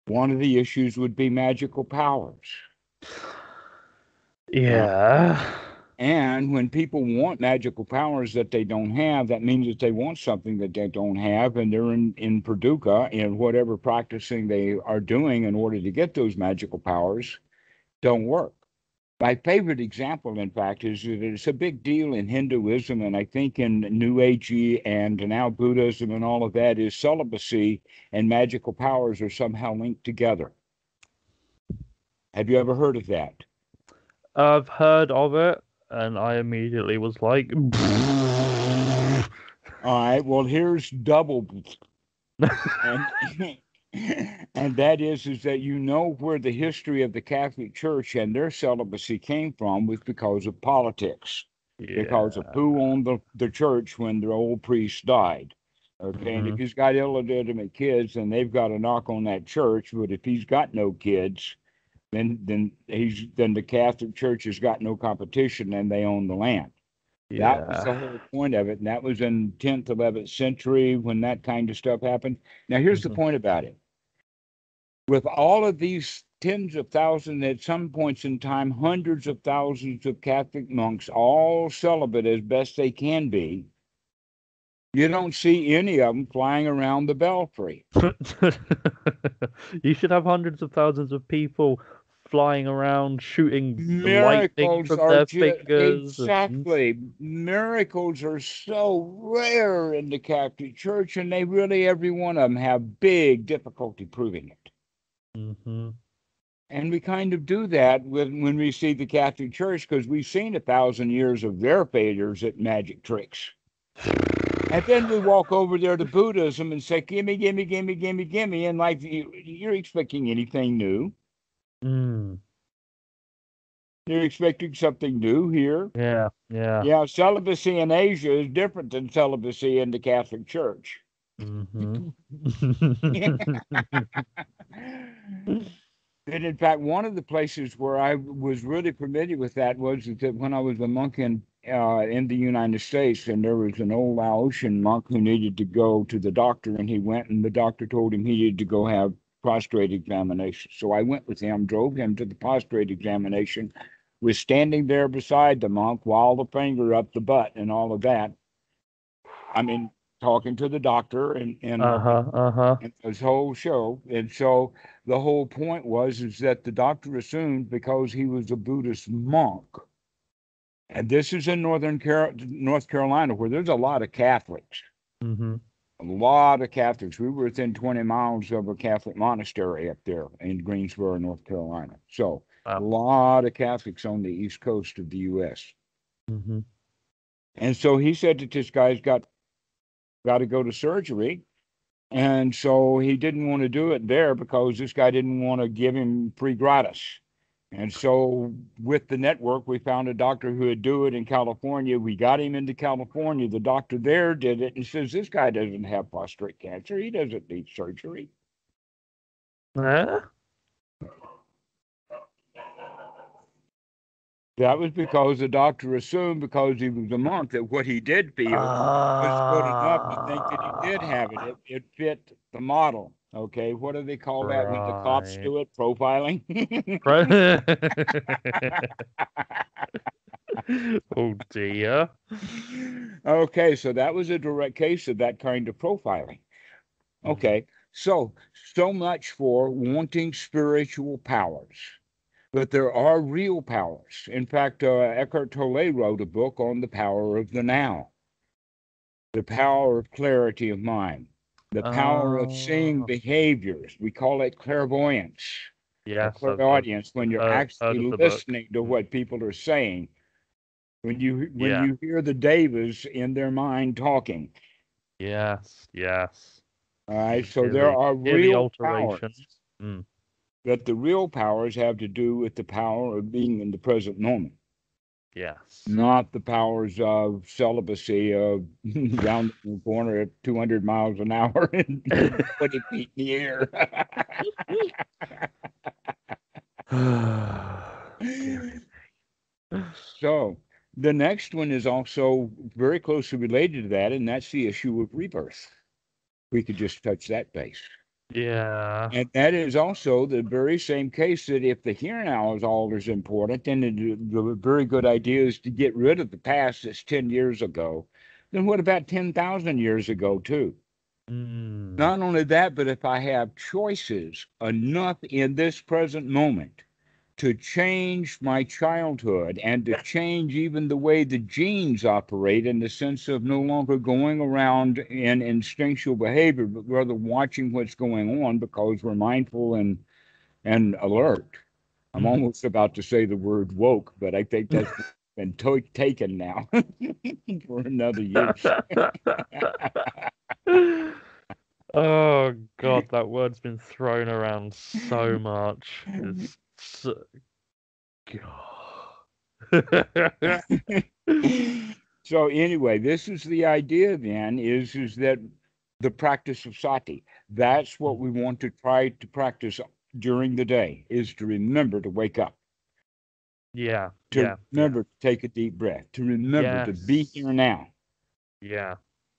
[SPEAKER 1] One of the issues would be magical powers.
[SPEAKER 2] Yeah.
[SPEAKER 1] And when people want magical powers that they don't have, that means that they want something that they don't have, and they're in Paducah and whatever practicing they are doing in order to get those magical powers don't work. My favorite example, in fact, is that it's a big deal in Hinduism, and I think in New Agey and now Buddhism and all of that, is celibacy and magical powers are somehow linked together. Have you ever heard of that?
[SPEAKER 2] I've heard of it, and I immediately was like,
[SPEAKER 1] All right, well, here's double. And and that is that where the history of the Catholic Church and their celibacy came from was because of politics, because of
[SPEAKER 2] yeah.
[SPEAKER 1] who owned the church when their old priest died. Okay, and if
[SPEAKER 2] Hmm.
[SPEAKER 1] he's got illegitimate kids, then they've got to knock on that church. But if he's got no kids, then the Catholic Church has got no competition, and they own the land. That was the
[SPEAKER 2] Yeah.
[SPEAKER 1] whole point of it, and that was in 10th, 11th century when that kind of stuff happened. Now, here's the
[SPEAKER 2] Hmm.
[SPEAKER 1] point about it. With all of these tens of thousands, at some points in time, hundreds of thousands of Catholic monks, all celibate as best they can be, you don't see any of them flying around the belfry.
[SPEAKER 2] You should have hundreds of thousands of people flying around shooting lightning
[SPEAKER 1] Miracles
[SPEAKER 2] from
[SPEAKER 1] are
[SPEAKER 2] their
[SPEAKER 1] just
[SPEAKER 2] fingers.
[SPEAKER 1] exactly, miracles are so rare in the Catholic Church, and they really, every one of them, have big difficulty proving it.
[SPEAKER 2] Mm-hmm.
[SPEAKER 1] And we kind of do that when we see the Catholic Church because we've seen 1,000 years of their failures at magic tricks. And then we walk over there to Buddhism and say, gimme, gimme, gimme, gimme, gimme. And like you're expecting anything new.
[SPEAKER 2] Mm.
[SPEAKER 1] You're expecting something new here.
[SPEAKER 2] Yeah, yeah.
[SPEAKER 1] Yeah, celibacy in Asia is different than celibacy in the Catholic Church.
[SPEAKER 2] Mm-hmm.
[SPEAKER 1] And in fact, one of the places where I was really familiar with that was that when I was a monk in the United States, and there was an old Laotian monk who needed to go to the doctor, and he went, and the doctor told him he needed to go have prostate examination. So I went with him, drove him to the prostate examination, was standing there beside the monk while the finger up the butt and all of that. I mean, talking to the doctor
[SPEAKER 2] Uh-huh, uh-huh.
[SPEAKER 1] and this whole show. And so the whole point is that the doctor assumed because he was a Buddhist monk, and this is in North Carolina, where there's a lot of Catholics.
[SPEAKER 2] Mm-hmm.
[SPEAKER 1] A lot of Catholics. We were within 20 miles of a Catholic monastery up there in Greensboro, North Carolina. So a
[SPEAKER 2] Wow.
[SPEAKER 1] lot of Catholics on the East Coast of the U.S.
[SPEAKER 2] Mm-hmm.
[SPEAKER 1] And so he said that this guy's got to go to surgery. And so he didn't want to do it there because this guy didn't want to give him free gratis. And so with the network, we found a doctor who would do it in California. We got him into California. The doctor there did it and says, this guy doesn't have prostate cancer. He doesn't need surgery.
[SPEAKER 2] Eh?
[SPEAKER 1] That was because the doctor assumed because he was a monk that what he did feel was good enough to think that he did have it.
[SPEAKER 2] Ah,
[SPEAKER 1] It fit the model. Okay. What do they call that when the cops
[SPEAKER 2] right.
[SPEAKER 1] do it? Profiling.
[SPEAKER 2] Pro- Oh dear.
[SPEAKER 1] Okay, so that was a direct case of that kind of profiling.
[SPEAKER 2] Mhm.
[SPEAKER 1] Okay, so much for wanting spiritual powers, but there are real powers. In fact, Eckhart Tolle wrote a book on the power of the now, the power of clarity of mind. The power of seeing
[SPEAKER 2] Oh,
[SPEAKER 1] behaviors. We call it clairvoyance or
[SPEAKER 2] yes,
[SPEAKER 1] clairaudience when
[SPEAKER 2] I've
[SPEAKER 1] you're
[SPEAKER 2] heard of
[SPEAKER 1] actually
[SPEAKER 2] the book.
[SPEAKER 1] listening to what people are saying. When
[SPEAKER 2] Yeah.
[SPEAKER 1] you hear the devas in their mind talking.
[SPEAKER 2] Yes. Yes.
[SPEAKER 1] All
[SPEAKER 2] You
[SPEAKER 1] right,
[SPEAKER 2] can
[SPEAKER 1] so there are
[SPEAKER 2] hear the
[SPEAKER 1] real powers,
[SPEAKER 2] alterations. Mm.
[SPEAKER 1] but the real powers have to do with the power of being in the present moment,
[SPEAKER 2] Yes.
[SPEAKER 1] not the powers of celibacy of rounding the corner at 200 miles an hour and 20 feet in the air.
[SPEAKER 2] Dear.
[SPEAKER 1] So the next one is also very closely related to that, and that's the issue of rebirth. We could just touch that base.
[SPEAKER 2] Yeah.
[SPEAKER 1] And that is also the very same case that if the here now is all that's important, then the very good idea is to get rid of the past that's 10 years ago. Then what about 10,000 years ago, too?
[SPEAKER 2] Mm.
[SPEAKER 1] Not only that, but if I have choices enough in this present moment to change my childhood and to change even the way the genes operate in the sense of no longer going around in instinctual behavior, but rather watching what's going on because we're mindful and alert. I'm almost about to say the word woke, but I think that's been taken now for another use.
[SPEAKER 2] Oh God, that word's been thrown around so much. It's so... God.
[SPEAKER 1] So anyway, this is the idea then is that the practice of sati, that's what we want to try to practice during the day, is to remember to wake up,
[SPEAKER 2] Yeah,
[SPEAKER 1] to
[SPEAKER 2] yeah, yeah.
[SPEAKER 1] remember to take a deep breath, to remember to be
[SPEAKER 2] Yes.
[SPEAKER 1] here now.
[SPEAKER 2] Yeah,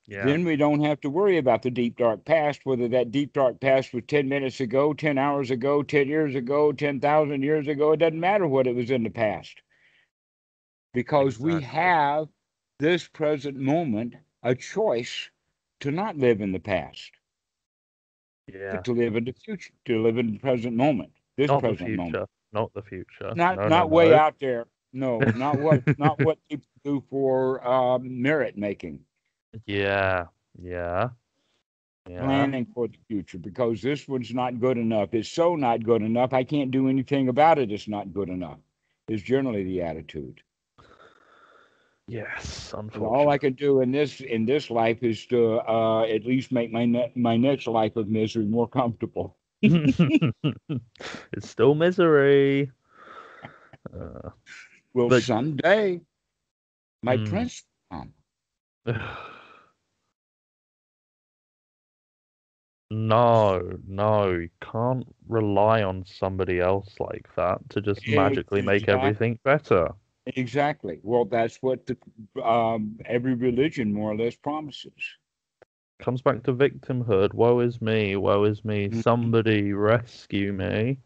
[SPEAKER 2] yeah.
[SPEAKER 1] Then we don't have to worry about the deep dark past, whether that deep dark past was 10 minutes ago, 10 hours ago, 10 years ago, 10,000 years ago. It doesn't matter what it was in the past, because we
[SPEAKER 2] Exactly.
[SPEAKER 1] have this present moment a choice to not live in the past, but
[SPEAKER 2] Yeah.
[SPEAKER 1] to live in the future, to live in the present moment, this
[SPEAKER 2] Not the
[SPEAKER 1] present moment.
[SPEAKER 2] future. Not the future.
[SPEAKER 1] Not
[SPEAKER 2] No, no,
[SPEAKER 1] not way
[SPEAKER 2] no.
[SPEAKER 1] out there. No, not what people do for merit making,
[SPEAKER 2] Yeah, yeah, yeah.
[SPEAKER 1] planning for the future, because this one's not good enough. It's so not good enough. I can't do anything about it. It's not good enough. Is generally the attitude.
[SPEAKER 2] Yes,
[SPEAKER 1] And all I
[SPEAKER 2] unfortunately.
[SPEAKER 1] can do in this life is to at least make my next life of misery more comfortable.
[SPEAKER 2] It's still misery. Uh,
[SPEAKER 1] Well,
[SPEAKER 2] but
[SPEAKER 1] someday my
[SPEAKER 2] mm,
[SPEAKER 1] prince will come.
[SPEAKER 2] no, no, you can't rely on somebody else like that to just magically make
[SPEAKER 1] Exactly.
[SPEAKER 2] everything better.
[SPEAKER 1] Exactly. Well, that's what the every religion more or less promises.
[SPEAKER 2] Comes back to victimhood. Woe is me, woe is me.
[SPEAKER 1] Mhm.
[SPEAKER 2] Somebody rescue me.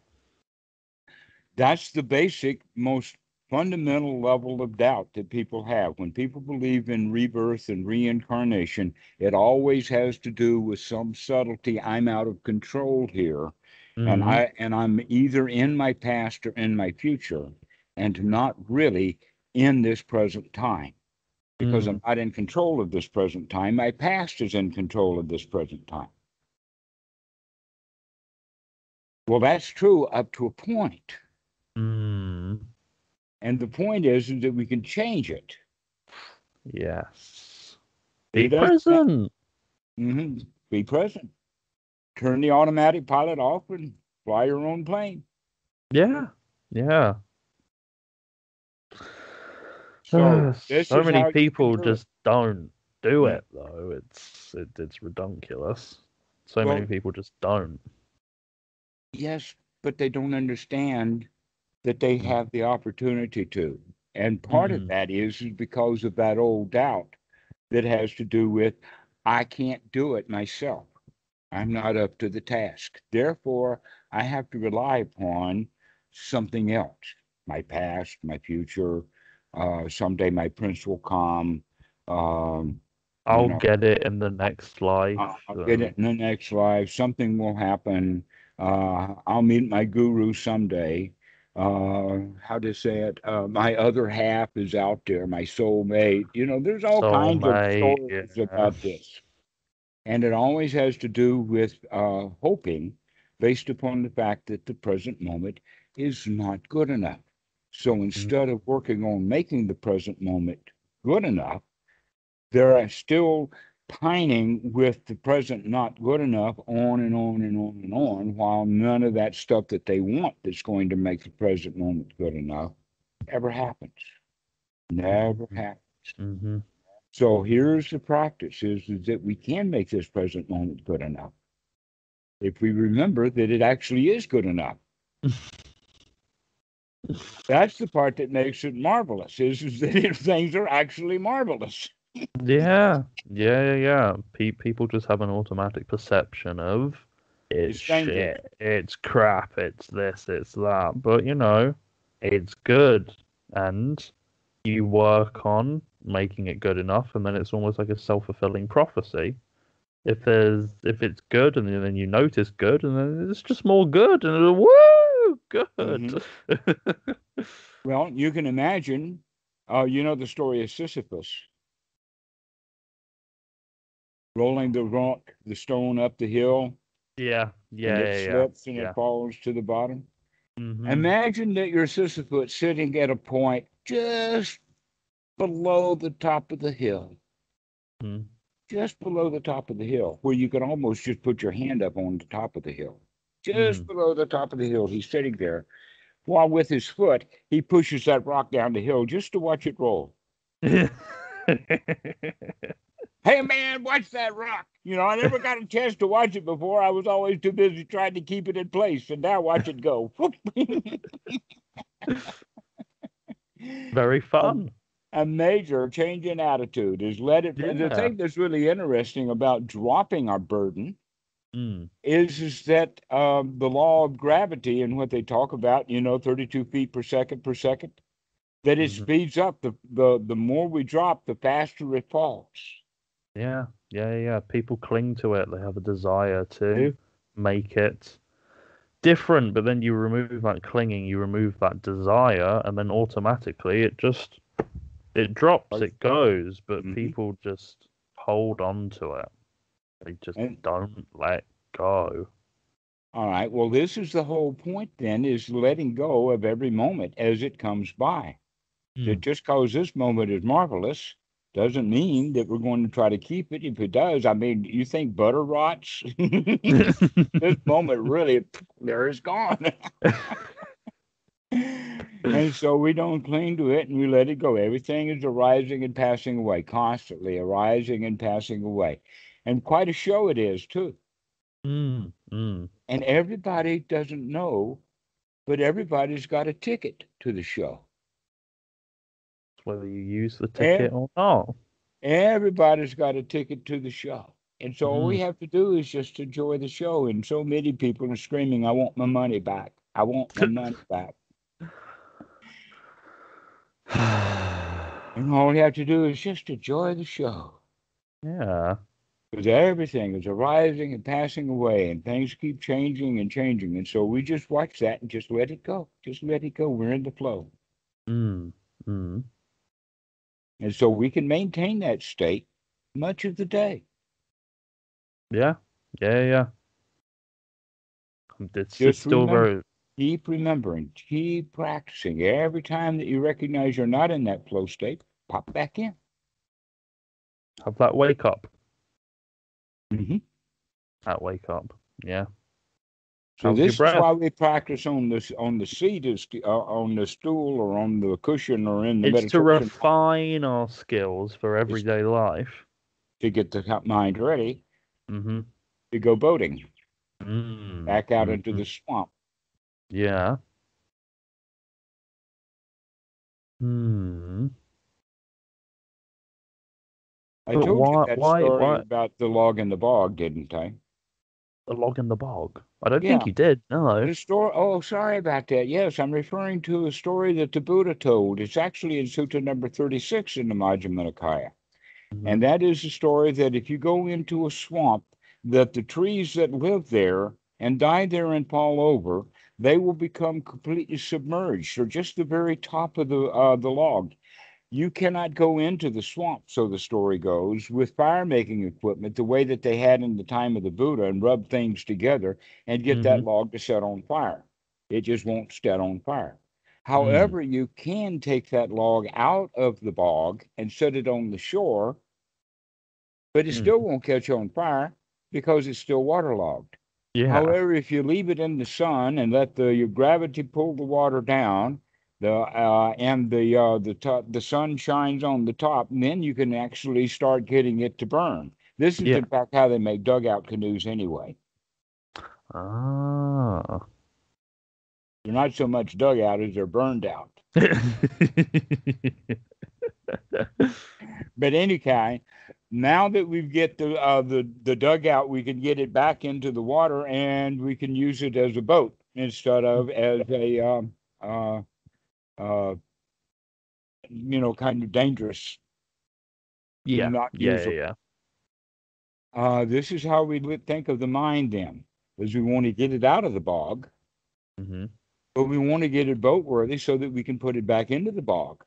[SPEAKER 1] That's the basic, most fundamental level of doubt that people have. When people believe in rebirth and reincarnation, it always has to do with some subtlety. I'm out of control here, and
[SPEAKER 2] Mm,
[SPEAKER 1] I'm either in my past or in my future, and not really in this present time. Because I'm
[SPEAKER 2] mm,
[SPEAKER 1] not in control of this present time. My past is in control of this present time. Well, that's true up to a point.
[SPEAKER 2] mm.
[SPEAKER 1] And the point is that we can change it.
[SPEAKER 2] Yes. Be
[SPEAKER 1] It doesn't
[SPEAKER 2] present.
[SPEAKER 1] be present. Turn the automatic pilot off and fly your own plane.
[SPEAKER 2] Yeah. Yeah.
[SPEAKER 1] So this
[SPEAKER 2] So
[SPEAKER 1] is
[SPEAKER 2] many
[SPEAKER 1] how you can
[SPEAKER 2] people
[SPEAKER 1] do it.
[SPEAKER 2] just don't do
[SPEAKER 1] Mm.
[SPEAKER 2] it though. It's ridiculous. So many
[SPEAKER 1] Well,
[SPEAKER 2] people just don't.
[SPEAKER 1] yes, but they don't understand that they
[SPEAKER 2] Mm,
[SPEAKER 1] have the opportunity to. And part of
[SPEAKER 2] mm,
[SPEAKER 1] that is because of that old doubt that has to do with I can't do it myself. I'm not up to the task. Therefore, I have to rely upon something else, my past, my future. Someday my prince will come. Um, you
[SPEAKER 2] I'll
[SPEAKER 1] know,
[SPEAKER 2] get it in the next life.
[SPEAKER 1] I'll get it in the next life. Something will happen. I'll meet my guru someday. How to say it? My other half is out there, my soulmate. There's all kinds of
[SPEAKER 2] Soulmate,
[SPEAKER 1] stories
[SPEAKER 2] yeah.
[SPEAKER 1] about this. And it always has to do with hoping based upon the fact that the present moment is not good enough. So
[SPEAKER 2] Mm.
[SPEAKER 1] instead of working on making the present moment good enough, they're still pining with the present not good enough on and on and on and on, while none of that stuff that they want that's going to make the present moment good enough ever happens. Never happens.
[SPEAKER 2] Mm-hmm.
[SPEAKER 1] So here's the practice is that we can make this present moment good enough if we remember that it actually is good enough. That's the part that makes it marvelous, is that things are actually marvelous.
[SPEAKER 2] Yeah, yeah. People just have an automatic perception of it's
[SPEAKER 1] It's dangerous.
[SPEAKER 2] shit, it's crap, it's this, it's that. But it's good, and you work on making it good enough, and then it's almost like a self-fulfilling prophecy. If it's good, and then you notice good, and then it's just more good, and woo,
[SPEAKER 1] Hmm.
[SPEAKER 2] good.
[SPEAKER 1] Well, you can imagine, you know the story of Sisyphus rolling the stone up the hill,
[SPEAKER 2] Yeah,
[SPEAKER 1] and it
[SPEAKER 2] yeah.
[SPEAKER 1] slips and it
[SPEAKER 2] Yeah.
[SPEAKER 1] falls to the bottom.
[SPEAKER 2] Mm-hmm.
[SPEAKER 1] Imagine that you're Sisyphus sitting at a point just below the top of the hill,
[SPEAKER 2] Mm.
[SPEAKER 1] just below the top of the hill, where you can almost just put your hand up on the top of the hill. Just
[SPEAKER 2] Mm.
[SPEAKER 1] below the top of the hill, he's sitting there, while with his foot, he pushes that rock down the hill just to watch it roll. Hey, man, watch that rock. You know, I never got a chance to watch it before. I was always too busy trying to keep it in place. And now watch it go.
[SPEAKER 2] Very
[SPEAKER 1] a,
[SPEAKER 2] fun.
[SPEAKER 1] a major change in attitude is let it. The
[SPEAKER 2] Yeah.
[SPEAKER 1] thing that's really interesting about dropping our burden
[SPEAKER 2] Mm.
[SPEAKER 1] is that the law of gravity and what they talk about, 32 feet per second, that it
[SPEAKER 2] Hmm.
[SPEAKER 1] speeds up. The more we drop, the faster it falls.
[SPEAKER 2] Yeah. People cling to it. They have a desire
[SPEAKER 1] And,
[SPEAKER 2] to make it different, but then you remove that clinging, you remove that desire, and then automatically it drops, it goes, but
[SPEAKER 1] mhm.
[SPEAKER 2] people just hold on to it. They just
[SPEAKER 1] and
[SPEAKER 2] don't let go.
[SPEAKER 1] All right. Well, this is the whole point then, is letting go of every moment as it comes by. That
[SPEAKER 2] Mm.
[SPEAKER 1] just because this moment is marvelous doesn't mean that we're going to try to keep it. If it does, I mean, you think butter rots? This moment really, there is gone. And so we don't cling to it and we let it go. Everything is arising and passing away, constantly arising and passing away. And quite a show it is, too.
[SPEAKER 2] Mm.
[SPEAKER 1] And everybody doesn't know, but everybody's got a ticket to the show.
[SPEAKER 2] Whether you use the ticket
[SPEAKER 1] And
[SPEAKER 2] or not.
[SPEAKER 1] everybody's got a ticket to the show. And so all
[SPEAKER 2] Mm.
[SPEAKER 1] we have to do is just enjoy the show. And so many people are screaming, I want my money back. I want my money back. And all we have to do is just enjoy the show.
[SPEAKER 2] Yeah.
[SPEAKER 1] Because everything is arising and passing away, and things keep changing and changing. And so we just watch that and just let it go. Just let it go. We're in the flow.
[SPEAKER 2] Mm. Mm.
[SPEAKER 1] And so we can maintain that state much of the day.
[SPEAKER 2] Yeah. Yeah. It's
[SPEAKER 1] Just
[SPEAKER 2] still
[SPEAKER 1] remember,
[SPEAKER 2] very
[SPEAKER 1] keep remembering, keep practicing. Every time that you recognize you're not in that flow state, pop back in.
[SPEAKER 2] have that wake up.
[SPEAKER 1] Hmm.
[SPEAKER 2] That wake up. Yeah.
[SPEAKER 1] So
[SPEAKER 2] How's your
[SPEAKER 1] this is
[SPEAKER 2] breath?
[SPEAKER 1] why we practice on the seat, on the stool, or on the cushion, or in the
[SPEAKER 2] It's to
[SPEAKER 1] meditation
[SPEAKER 2] refine our skills for
[SPEAKER 1] is
[SPEAKER 2] everyday life.
[SPEAKER 1] to get the mind ready
[SPEAKER 2] Mm-hmm.
[SPEAKER 1] to go boating
[SPEAKER 2] Mm.
[SPEAKER 1] back out into
[SPEAKER 2] Mm-hmm.
[SPEAKER 1] the swamp.
[SPEAKER 2] Yeah. Hmm.
[SPEAKER 1] I
[SPEAKER 2] But
[SPEAKER 1] told you
[SPEAKER 2] why?
[SPEAKER 1] that
[SPEAKER 2] Why?
[SPEAKER 1] story
[SPEAKER 2] Why
[SPEAKER 1] about the log in the bog, didn't I?
[SPEAKER 2] a log in the bog? I don't think
[SPEAKER 1] Yeah.
[SPEAKER 2] you did. No.
[SPEAKER 1] The story, oh, sorry about that. Yes, I'm referring to a story that the Buddha told. It's actually in Sutta number 36 in the Majjhima Nikaya.
[SPEAKER 2] Mm-hmm.
[SPEAKER 1] And that is the story that if you go into a swamp, that the trees that live there and die there and fall over, they will become completely submerged or just the very top of the log. You cannot go into the swamp, so the story goes, with fire-making equipment the way that they had in the time of the Buddha and rub things together and get that
[SPEAKER 2] Mm-hmm.
[SPEAKER 1] log to set on fire. It just won't set on fire.
[SPEAKER 2] Mm.
[SPEAKER 1] However, you can take that log out of the bog and set it on the shore, but it
[SPEAKER 2] Mm.
[SPEAKER 1] still won't catch on fire because it's still waterlogged.
[SPEAKER 2] Yeah.
[SPEAKER 1] However, if you leave it in the sun and let your gravity pull the water down, the sun shines on the top, and then you can actually start getting it to burn. This is
[SPEAKER 2] Yeah.
[SPEAKER 1] in fact how they make dugout canoes anyway.
[SPEAKER 2] Ah.
[SPEAKER 1] They're not so much dugout as they're burned out. But anyhow, now that we get the dugout, we can get it back into the water, and we can use it as a boat instead of as a uh, uh, kind of dangerous,
[SPEAKER 2] Yeah.
[SPEAKER 1] not
[SPEAKER 2] Yeah. Yeah.
[SPEAKER 1] usable.
[SPEAKER 2] Yeah.
[SPEAKER 1] This is how we think of the mind then, is we want to get it out of the bog,
[SPEAKER 2] Mm-hmm.
[SPEAKER 1] but we want to get it boat worthy so that we can put it back into the bog.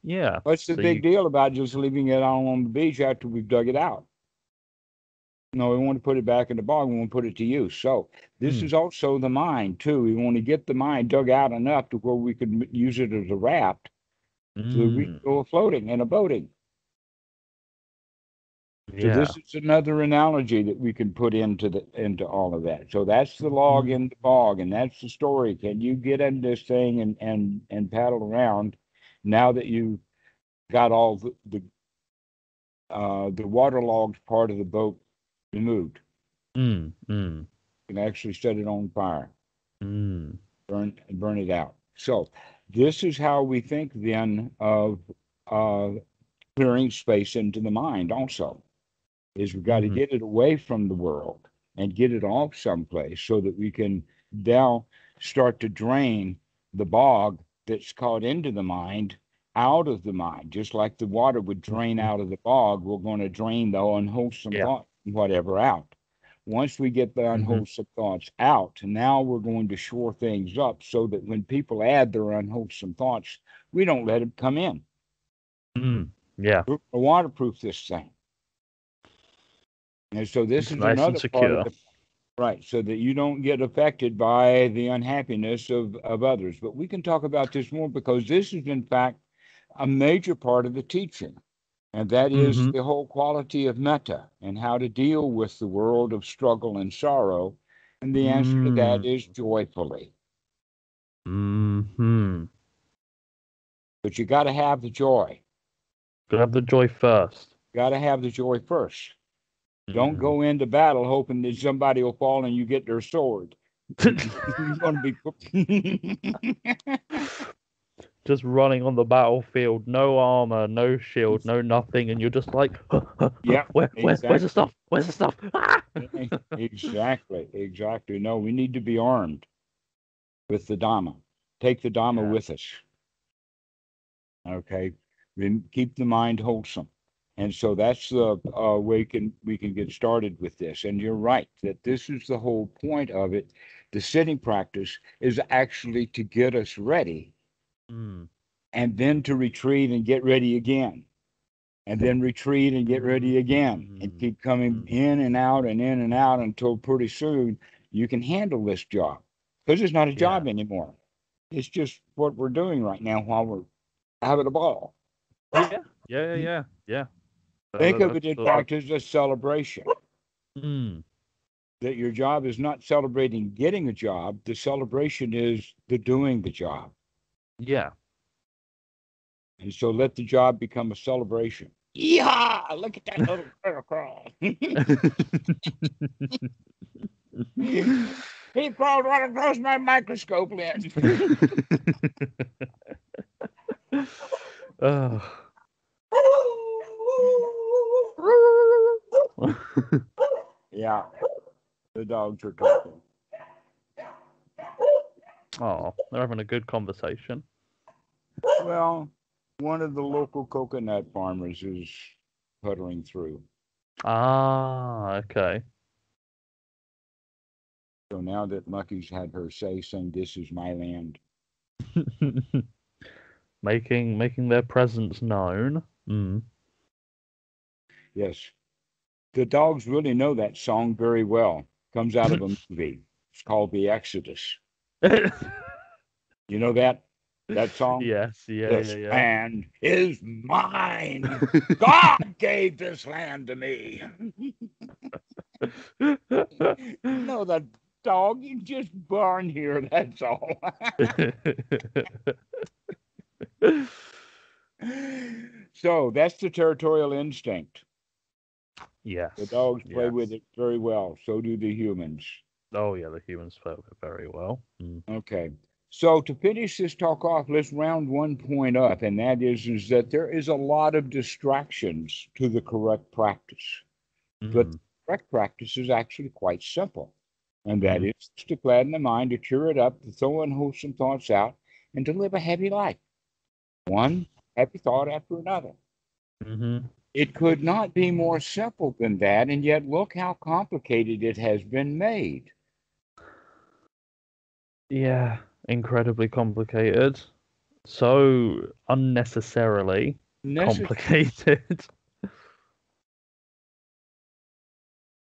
[SPEAKER 2] Yeah.
[SPEAKER 1] What's the
[SPEAKER 2] So
[SPEAKER 1] big
[SPEAKER 2] you.
[SPEAKER 1] deal about just leaving it out on the beach after we've dug it out? No, we want to put it back in the bog. We want to put it to use. So this
[SPEAKER 2] Mm.
[SPEAKER 1] is also the mind too. We want to get the mind dug out enough to where we could use it as a raft so that we can
[SPEAKER 2] Mm.
[SPEAKER 1] go floating and a boating. So
[SPEAKER 2] Yeah.
[SPEAKER 1] this is another analogy that we can put into all of that. So that's the log
[SPEAKER 2] Mm.
[SPEAKER 1] in the bog, and that's the story. Can you get in this thing and paddle around now that you got all the waterlogged part of the boat removed?
[SPEAKER 2] Mm. Mm.
[SPEAKER 1] You can actually set it on fire,
[SPEAKER 2] Mm.
[SPEAKER 1] burn it out. So this is how we think then of uh, clearing space into the mind also. Is we've got to
[SPEAKER 2] Mm.
[SPEAKER 1] get it away from the world and get it off someplace so that we can now start to drain the bog that's caught into the mind out of the mind. Just like the water would drain
[SPEAKER 2] Mhm.
[SPEAKER 1] out of the bog, we're going to drain the unwholesome
[SPEAKER 2] Yeah.
[SPEAKER 1] thought, whatever, out. Once we get the
[SPEAKER 2] Mm-hmm.
[SPEAKER 1] unwholesome thoughts out, now we're going to shore things up so that when people add their unwholesome thoughts, we don't let them come in.
[SPEAKER 2] Mm. Yeah.
[SPEAKER 1] We're gonna waterproof this thing. And so this
[SPEAKER 2] It's
[SPEAKER 1] is
[SPEAKER 2] nice and
[SPEAKER 1] another part of
[SPEAKER 2] secure.
[SPEAKER 1] the right, so that you don't get affected by the unhappiness of others. But we can talk about this more because this is, in fact, a major part of the teaching, and that is
[SPEAKER 2] Mm-hmm.
[SPEAKER 1] the whole quality of metta and how to deal with the world of struggle and sorrow. And the answer to that
[SPEAKER 2] Mm.
[SPEAKER 1] is joyfully.
[SPEAKER 2] Mm-hmm.
[SPEAKER 1] But you got to have the joy.
[SPEAKER 2] Gotta have the joy first.
[SPEAKER 1] Got to have the joy first. Don't
[SPEAKER 2] Mm.
[SPEAKER 1] go into battle hoping that somebody will fall and you get their sword. You're going to be.
[SPEAKER 2] Just running on the battlefield, no armor, no shield, no nothing, and you're just like,
[SPEAKER 1] Yeah,
[SPEAKER 2] where's the
[SPEAKER 1] exactly.
[SPEAKER 2] stuff? Where's the stuff? Ah!
[SPEAKER 1] Exactly, exactly. No, we need to be armed with the Dhamma. Take the Dhamma
[SPEAKER 2] Yeah.
[SPEAKER 1] with us. Okay, then keep the mind wholesome. And so that's the way we can get started with this. And you're right that this is the whole point of it. The sitting practice is actually to get us ready,
[SPEAKER 2] Mm.
[SPEAKER 1] and then to retreat and get ready again, and then retreat and get ready again, and
[SPEAKER 2] Mm.
[SPEAKER 1] keep coming
[SPEAKER 2] Mm.
[SPEAKER 1] in and out until pretty soon you can handle this job, because it's not a
[SPEAKER 2] Yeah.
[SPEAKER 1] job anymore. It's just what we're doing right now while we're having a ball.
[SPEAKER 2] Yeah. Yeah. Yeah. Yeah.
[SPEAKER 1] Think of
[SPEAKER 2] That's
[SPEAKER 1] it, in
[SPEAKER 2] the.
[SPEAKER 1] fact, as a celebration.
[SPEAKER 2] Mm.
[SPEAKER 1] That your job is not celebrating getting a job, the celebration is the doing the job.
[SPEAKER 2] Yeah.
[SPEAKER 1] And so let the job become a celebration. Yeehaw! Look at that little girl crawl. He crawled right across my microscope lens.
[SPEAKER 2] Oh.
[SPEAKER 1] Yeah, the dogs are talking.
[SPEAKER 2] Oh, they're having a good conversation.
[SPEAKER 1] Well, one of the local coconut farmers is puttering through.
[SPEAKER 2] Ah, okay.
[SPEAKER 1] So now that Lucky's had her say, saying, "This is my land."
[SPEAKER 2] making their presence known. Mm.
[SPEAKER 1] Yes. The dogs really know that song very well. Comes out of a movie. It's called The Exodus. You know that song?
[SPEAKER 2] Yes, yeah,
[SPEAKER 1] This
[SPEAKER 2] yeah,
[SPEAKER 1] land is mine.
[SPEAKER 2] yeah.
[SPEAKER 1] God gave this land to me. No, the dog, you just born here, that's all. So that's the territorial instinct. The
[SPEAKER 2] Yes,
[SPEAKER 1] dogs play with
[SPEAKER 2] yes.
[SPEAKER 1] it very well. So do the humans.
[SPEAKER 2] Oh yeah, the humans felt it very well. Mm.
[SPEAKER 1] Okay. So to finish this talk off, let's round one point up, and that is that there is a lot of distractions to the correct practice. But the
[SPEAKER 2] Mm.
[SPEAKER 1] correct practice is actually quite simple. And that
[SPEAKER 2] Mm.
[SPEAKER 1] is to gladden the mind, to cheer it up, to throw unwholesome thoughts out, and to live a happy life. One happy thought after another.
[SPEAKER 2] Mm-hmm.
[SPEAKER 1] It could not be more simple than that, and yet look how complicated it has been made.
[SPEAKER 2] Yeah, incredibly complicated. So unnecessarily
[SPEAKER 1] Necessary.
[SPEAKER 2] complicated.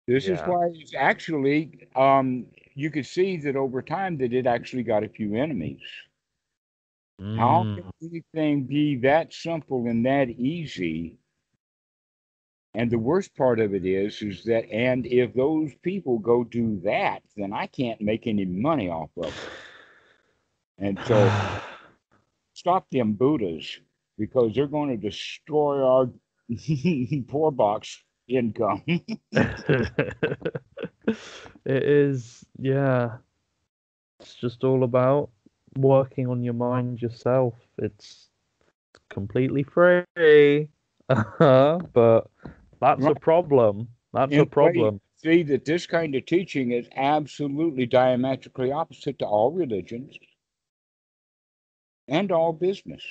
[SPEAKER 1] This is
[SPEAKER 2] Yeah.
[SPEAKER 1] why it's actually, you could see that over time that it actually got a few enemies. How can
[SPEAKER 2] Mm.
[SPEAKER 1] anything be that simple and that easy? And the worst part of it is that, and if those people go do that, then I can't make any money off of it. And so stop them Buddhas because they're going to destroy our poor box income.
[SPEAKER 2] It is, yeah. It's just all about working on your mind yourself. It's completely free. But that's a
[SPEAKER 1] Right.
[SPEAKER 2] problem. That's
[SPEAKER 1] In
[SPEAKER 2] a
[SPEAKER 1] a way, you
[SPEAKER 2] problem.
[SPEAKER 1] see that this kind of teaching is absolutely diametrically opposite to all religions and all business.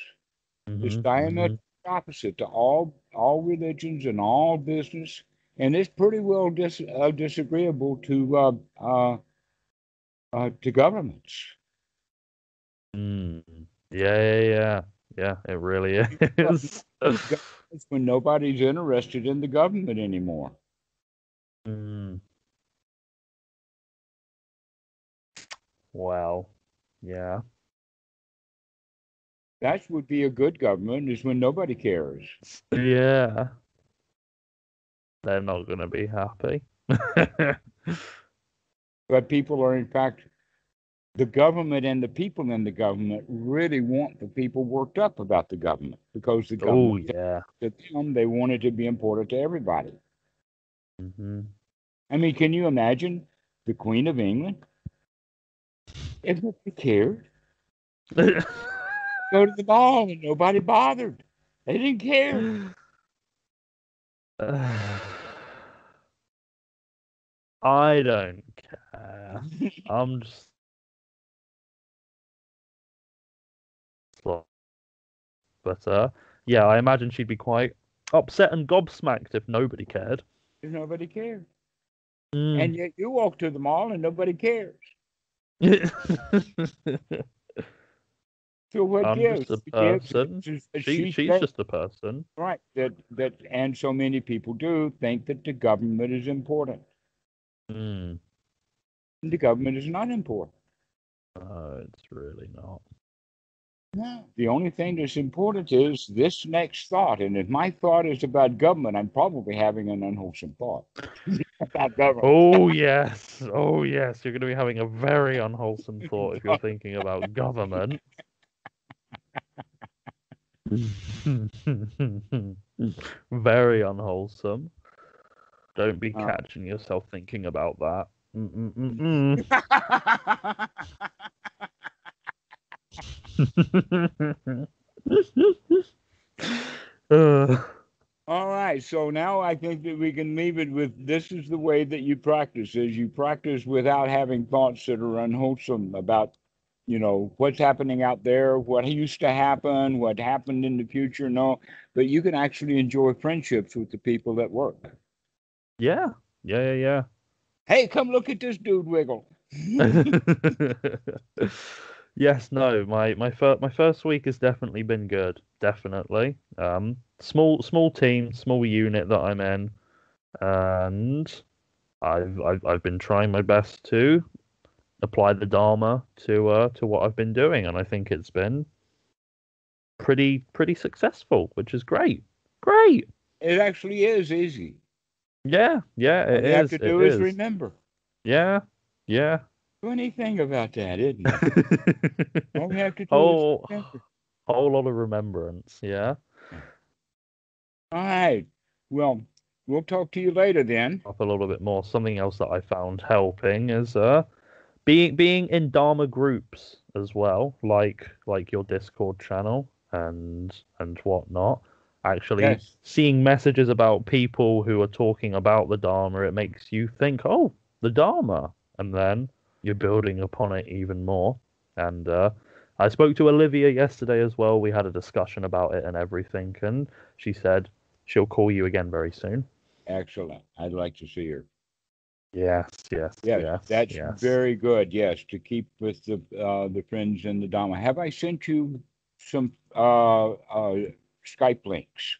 [SPEAKER 1] It's
[SPEAKER 2] Hmm. Hmm.
[SPEAKER 1] diametrically opposite to all religions and all business, and it's pretty well disagreeable to governments.
[SPEAKER 2] Mm. Yeah, yeah, yeah. Yeah, it really
[SPEAKER 1] But
[SPEAKER 2] is.
[SPEAKER 1] governments when nobody's interested in the government anymore.
[SPEAKER 2] Mm. Wow. Yeah.
[SPEAKER 1] That would be a good government is when nobody cares.
[SPEAKER 2] Yeah. They're not going to be happy.
[SPEAKER 1] But people are, in fact, the government and the people in the government really want the people worked up about the government because the
[SPEAKER 2] Oh,
[SPEAKER 1] government,
[SPEAKER 2] yeah.
[SPEAKER 1] to them, they want it to be important to everybody.
[SPEAKER 2] Hmm.
[SPEAKER 1] I mean, can you imagine the Queen of England? If nobody cared, go to the ball and nobody bothered. They didn't care.
[SPEAKER 2] I don't care. I'm just like, but yeah, I imagine she'd be quite upset and gobsmacked if nobody cared.
[SPEAKER 1] Nobody cared.
[SPEAKER 2] Mm.
[SPEAKER 1] And yet you walk to the mall and nobody cares. So what
[SPEAKER 2] I'm
[SPEAKER 1] gives?
[SPEAKER 2] just a
[SPEAKER 1] What gives
[SPEAKER 2] person.
[SPEAKER 1] is that
[SPEAKER 2] She
[SPEAKER 1] she
[SPEAKER 2] she's
[SPEAKER 1] thinks,
[SPEAKER 2] just a person.
[SPEAKER 1] right, and so many people do think that the government is important.
[SPEAKER 2] Mm.
[SPEAKER 1] And the government is not important.
[SPEAKER 2] It's really not.
[SPEAKER 1] No. The only thing that's important is this next thought. And if my thought is about government, I'm probably having an unwholesome thought about government.
[SPEAKER 2] Oh yes, oh yes. You're going to be having a very unwholesome thought if you're thinking about government. Very unwholesome. Don't be
[SPEAKER 1] Uh,
[SPEAKER 2] catching yourself thinking about that. Mm-mm-mm-mm. uh,
[SPEAKER 1] all right. So now I think that we can leave it with this is the way that you practice is you practice without having thoughts that are unwholesome about, what's happening out there, what used to happen, what happened in the future. No, but you can actually enjoy friendships with the people that work.
[SPEAKER 2] yeah, yeah,
[SPEAKER 1] Hey, come look at this dude wiggle.
[SPEAKER 2] yeah. Yes, no, my first week has definitely been good. Definitely. Small team, small unit that I'm in, and I've been trying my best to apply the Dharma to what I've been doing, and I think it's been pretty successful, which is great. Great.
[SPEAKER 1] It actually is easy.
[SPEAKER 2] Yeah,
[SPEAKER 1] All
[SPEAKER 2] it
[SPEAKER 1] you have to
[SPEAKER 2] is. It
[SPEAKER 1] do is
[SPEAKER 2] is.
[SPEAKER 1] remember.
[SPEAKER 2] Yeah, yeah.
[SPEAKER 1] Funny thing about that, isn't it? All you have to do is
[SPEAKER 2] whole
[SPEAKER 1] remember.
[SPEAKER 2] whole lot of remembrance. Yeah.
[SPEAKER 1] Yeah. All right. Well, we'll talk to you later then.
[SPEAKER 2] Up a little bit more. Something else that I found helping is being in Dharma groups as well, like your Discord channel and whatnot. Actually,
[SPEAKER 1] Yes,
[SPEAKER 2] seeing messages about people who are talking about the Dharma, it makes you think, oh, the Dharma, and then you're building upon it even more. And I spoke to Olivia yesterday as well. We had a discussion about it and everything, and she said she'll call you again very soon.
[SPEAKER 1] excellent. I'd like to see her.
[SPEAKER 2] Yes, yes,
[SPEAKER 1] Yes,
[SPEAKER 2] yes,
[SPEAKER 1] that's
[SPEAKER 2] yes.
[SPEAKER 1] very good. Yes, to keep with the friends in the Dhamma. Have I sent you some Skype links?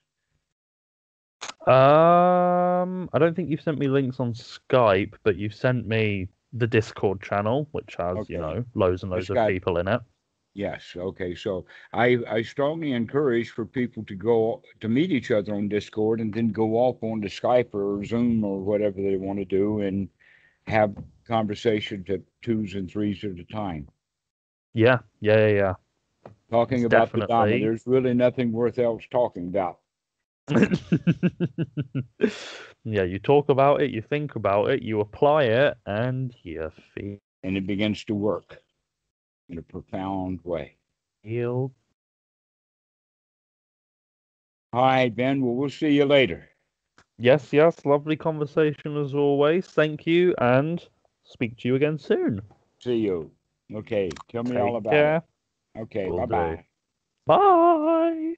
[SPEAKER 2] I don't think you've sent me links on Skype, but you've sent me the Discord channel, which has,
[SPEAKER 1] Okay,
[SPEAKER 2] loads and
[SPEAKER 1] it's
[SPEAKER 2] loads of
[SPEAKER 1] got
[SPEAKER 2] people in it.
[SPEAKER 1] yes. Okay, so I strongly encourage for people to go to meet each other on Discord and then go off on to Skype or Zoom or whatever they want to do and have conversations at twos and threes at a time.
[SPEAKER 2] Yeah.
[SPEAKER 1] Talking
[SPEAKER 2] It's
[SPEAKER 1] about the Dhamma,
[SPEAKER 2] definitely.
[SPEAKER 1] there's really nothing worth else talking about,
[SPEAKER 2] Yeah, you talk about it, you think about it, you apply it, and you
[SPEAKER 1] and it begins to work in a profound way.
[SPEAKER 2] feel.
[SPEAKER 1] All right, Ben. Well, we'll see you later.
[SPEAKER 2] Yes, lovely conversation as always. Thank you, and speak to you again soon.
[SPEAKER 1] See you. Okay, tell me all
[SPEAKER 2] Take
[SPEAKER 1] about it.
[SPEAKER 2] care.
[SPEAKER 1] Okay,
[SPEAKER 2] Will
[SPEAKER 1] bye
[SPEAKER 2] do.
[SPEAKER 1] bye.
[SPEAKER 2] Bye.